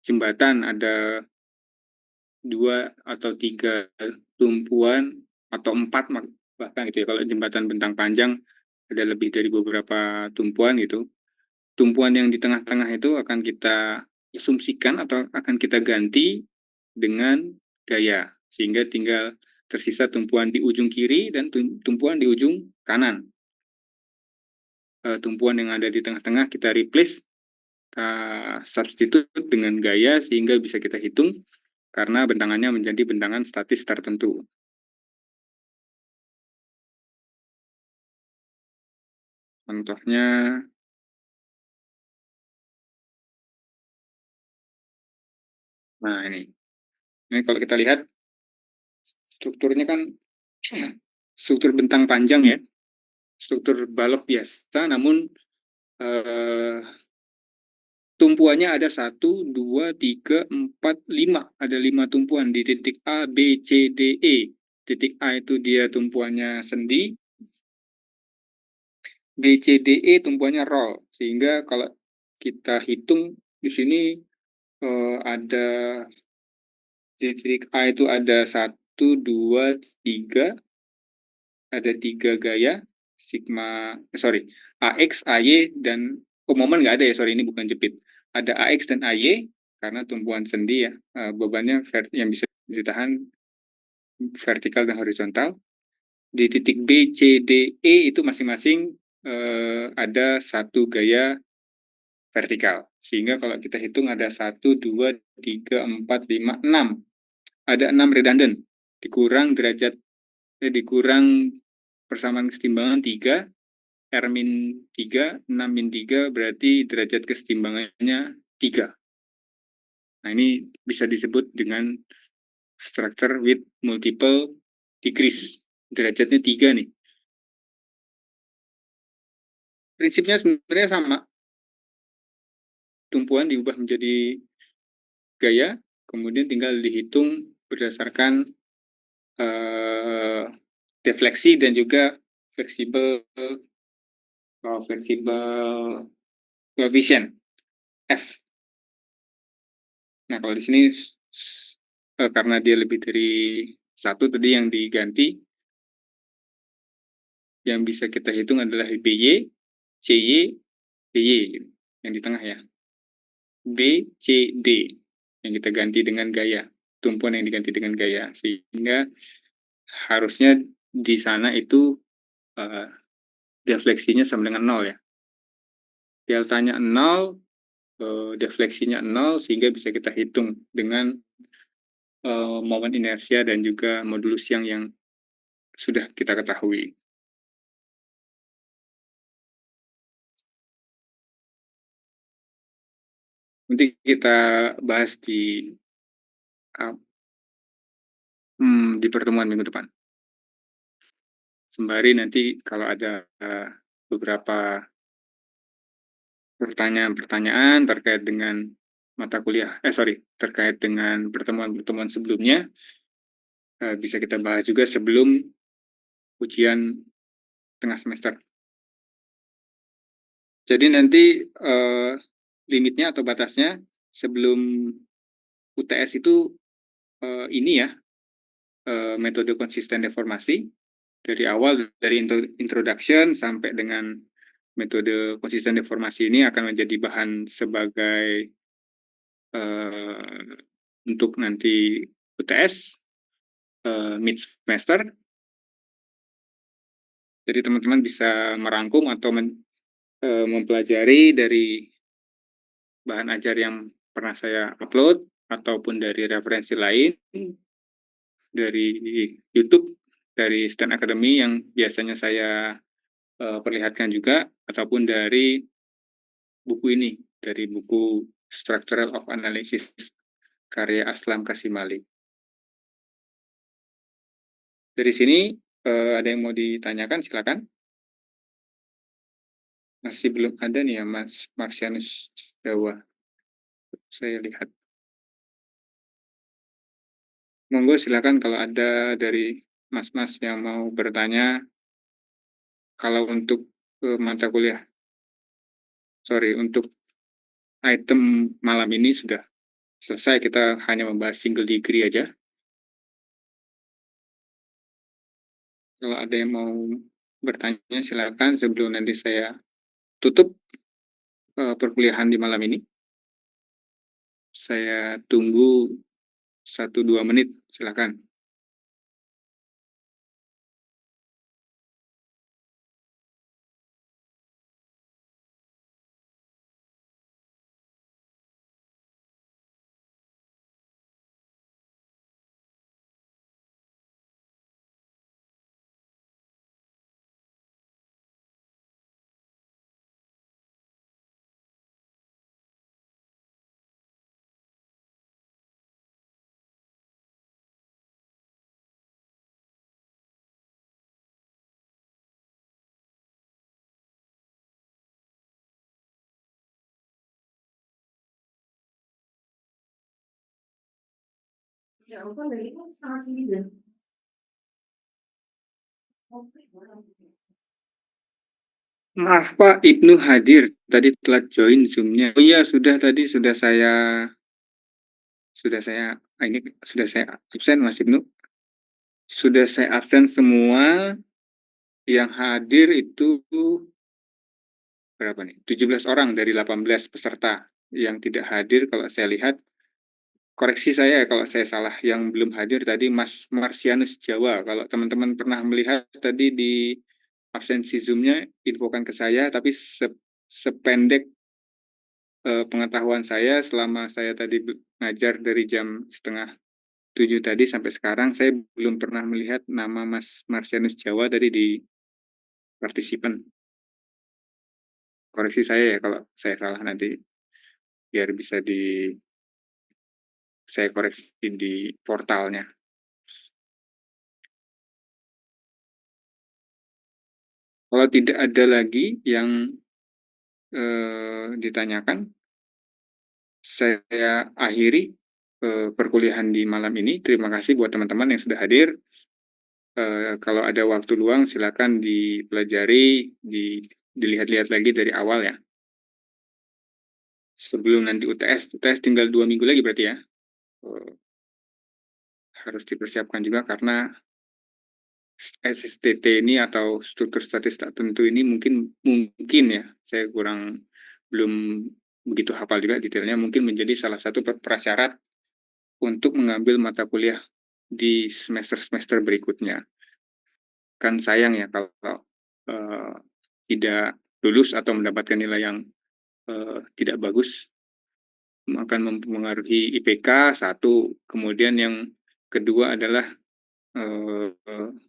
A: jembatan ada 2 atau 3 tumpuan atau 4 bahkan gitu ya. Kalau jembatan bentang panjang ada lebih dari beberapa tumpuan gitu. Tumpuan yang di tengah-tengah itu akan kita asumsikan atau akan kita ganti dengan gaya, sehingga tinggal tersisa tumpuan di ujung kiri dan tumpuan di ujung kanan. Tumpuan yang ada di tengah-tengah kita replace, substitute dengan gaya sehingga bisa kita hitung karena bentangannya menjadi bentangan statis tertentu. Contohnya, nah ini kalau kita lihat strukturnya kan struktur bentang panjang ya, struktur balok biasa, namun eh, tumpuannya ada 1, 2, 3, 4, 5. Ada 5 tumpuan di titik A, B, C, D, E. Titik A itu dia tumpuannya sendi, B, C, D, E tumpuannya roll. Sehingga kalau kita hitung di sini ada di titik A itu ada 1, 2, 3, ada 3 gaya, sigma, AX, AY, dan momen nggak ada ya, sorry, ini bukan jepit. Ada AX dan AY, karena tumpuan sendi ya, bebannya yang bisa ditahan vertikal dan horizontal. Di titik B, C, D, E itu masing-masing ada 1 gaya vertikal. Sehingga kalau kita hitung ada 1, 2, 3, 4, 5, 6. Ada 6 redundant. Dikurang persamaan kesetimbangan 3, R-3, 6-3 berarti derajat kesetimbangannya 3. Nah, ini bisa disebut dengan structure with multiple degrees. Derajatnya 3 nih. Prinsipnya sebenarnya sama. Tumpuan diubah menjadi gaya, kemudian tinggal dihitung berdasarkan defleksi dan juga fleksibel koefisien F. Nah, kalau di sini karena dia lebih dari 1 tadi yang diganti, yang bisa kita hitung adalah BY, CY, DY yang di tengah ya. B, C, D yang kita ganti dengan gaya, tumpuan yang diganti dengan gaya, sehingga harusnya di sana itu defleksinya sama dengan 0 ya. Deltanya 0, defleksinya 0, sehingga bisa kita hitung dengan momen inersia dan juga modulus yang sudah kita ketahui. Nanti kita bahas di pertemuan minggu depan. Sembari nanti kalau ada beberapa pertanyaan-pertanyaan terkait dengan mata kuliah, terkait dengan pertemuan-pertemuan sebelumnya, bisa kita bahas juga sebelum ujian tengah semester. Jadi nanti limitnya atau batasnya sebelum UTS itu ini ya, metode konsisten deformasi dari awal, dari introduction sampai dengan metode konsisten deformasi ini akan menjadi bahan sebagai untuk nanti UTS mid semester. Jadi teman-teman bisa merangkum atau mempelajari dari bahan ajar yang pernah saya upload ataupun dari referensi lain dari YouTube, dari Stan Academy yang biasanya saya perlihatkan juga, ataupun dari buku ini, dari buku Structural of Analysis karya Aslam Kasimali. Dari sini ada yang mau ditanyakan, silakan. Masih belum ada nih ya, Mas Marsianus Jawa. Saya lihat. Monggo silakan kalau ada dari mas-mas yang mau bertanya. Kalau untuk mata kuliah, untuk item malam ini sudah selesai, kita hanya membahas single degree aja. Kalau ada yang mau bertanya silakan sebelum nanti saya tutup perkuliahan di malam ini. Saya tunggu 1-2 menit, silakan. Maaf Pak, Ibnu hadir. Tadi telat join Zoom-nya. Oh iya, sudah saya absen Mas Ibnu. Sudah saya absen semua. Yang hadir itu berapa nih? 17 orang dari 18 peserta. Yang tidak hadir kalau saya lihat, koreksi saya kalau saya salah, yang belum hadir tadi Mas Marsianus Jawa. Kalau teman-teman pernah melihat tadi di absensi Zoom-nya, infokan ke saya, tapi sependek pengetahuan saya selama saya tadi ngajar dari jam setengah 7 tadi sampai sekarang, saya belum pernah melihat nama Mas Marsianus Jawa tadi di partisipan. Koreksi saya ya kalau saya salah nanti, biar bisa saya koreksi di portalnya. Kalau tidak ada lagi yang ditanyakan, saya akhiri perkuliahan di malam ini. Terima kasih buat teman-teman yang sudah hadir. Kalau ada waktu luang, silakan dipelajari, dilihat-lihat lagi dari awal ya. Sebelum nanti UTS tinggal 2 minggu lagi berarti ya. Harus dipersiapkan juga karena SSTT ini atau struktur statis tak tentu ini mungkin ya, saya belum begitu hafal juga detailnya, mungkin menjadi salah satu prasyarat untuk mengambil mata kuliah di semester-semester berikutnya. Kan sayang ya kalau tidak lulus atau mendapatkan nilai yang tidak bagus, akan mempengaruhi IPK satu, kemudian yang kedua adalah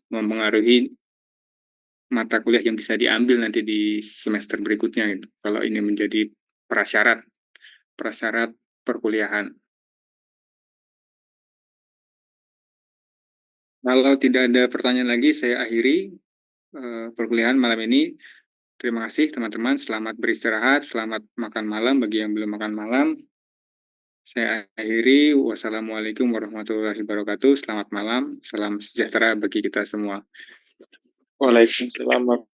A: mempengaruhi mata kuliah yang bisa diambil nanti di semester berikutnya gitu. Kalau ini menjadi prasyarat perkuliahan. Kalau tidak ada pertanyaan lagi, saya akhiri perkuliahan malam ini. Terima kasih teman-teman, selamat beristirahat, selamat makan malam bagi yang belum makan malam. Saya akhiri, wassalamualaikum warahmatullahi wabarakatuh, selamat malam, salam sejahtera bagi kita semua.
C: Waalaikumsalam.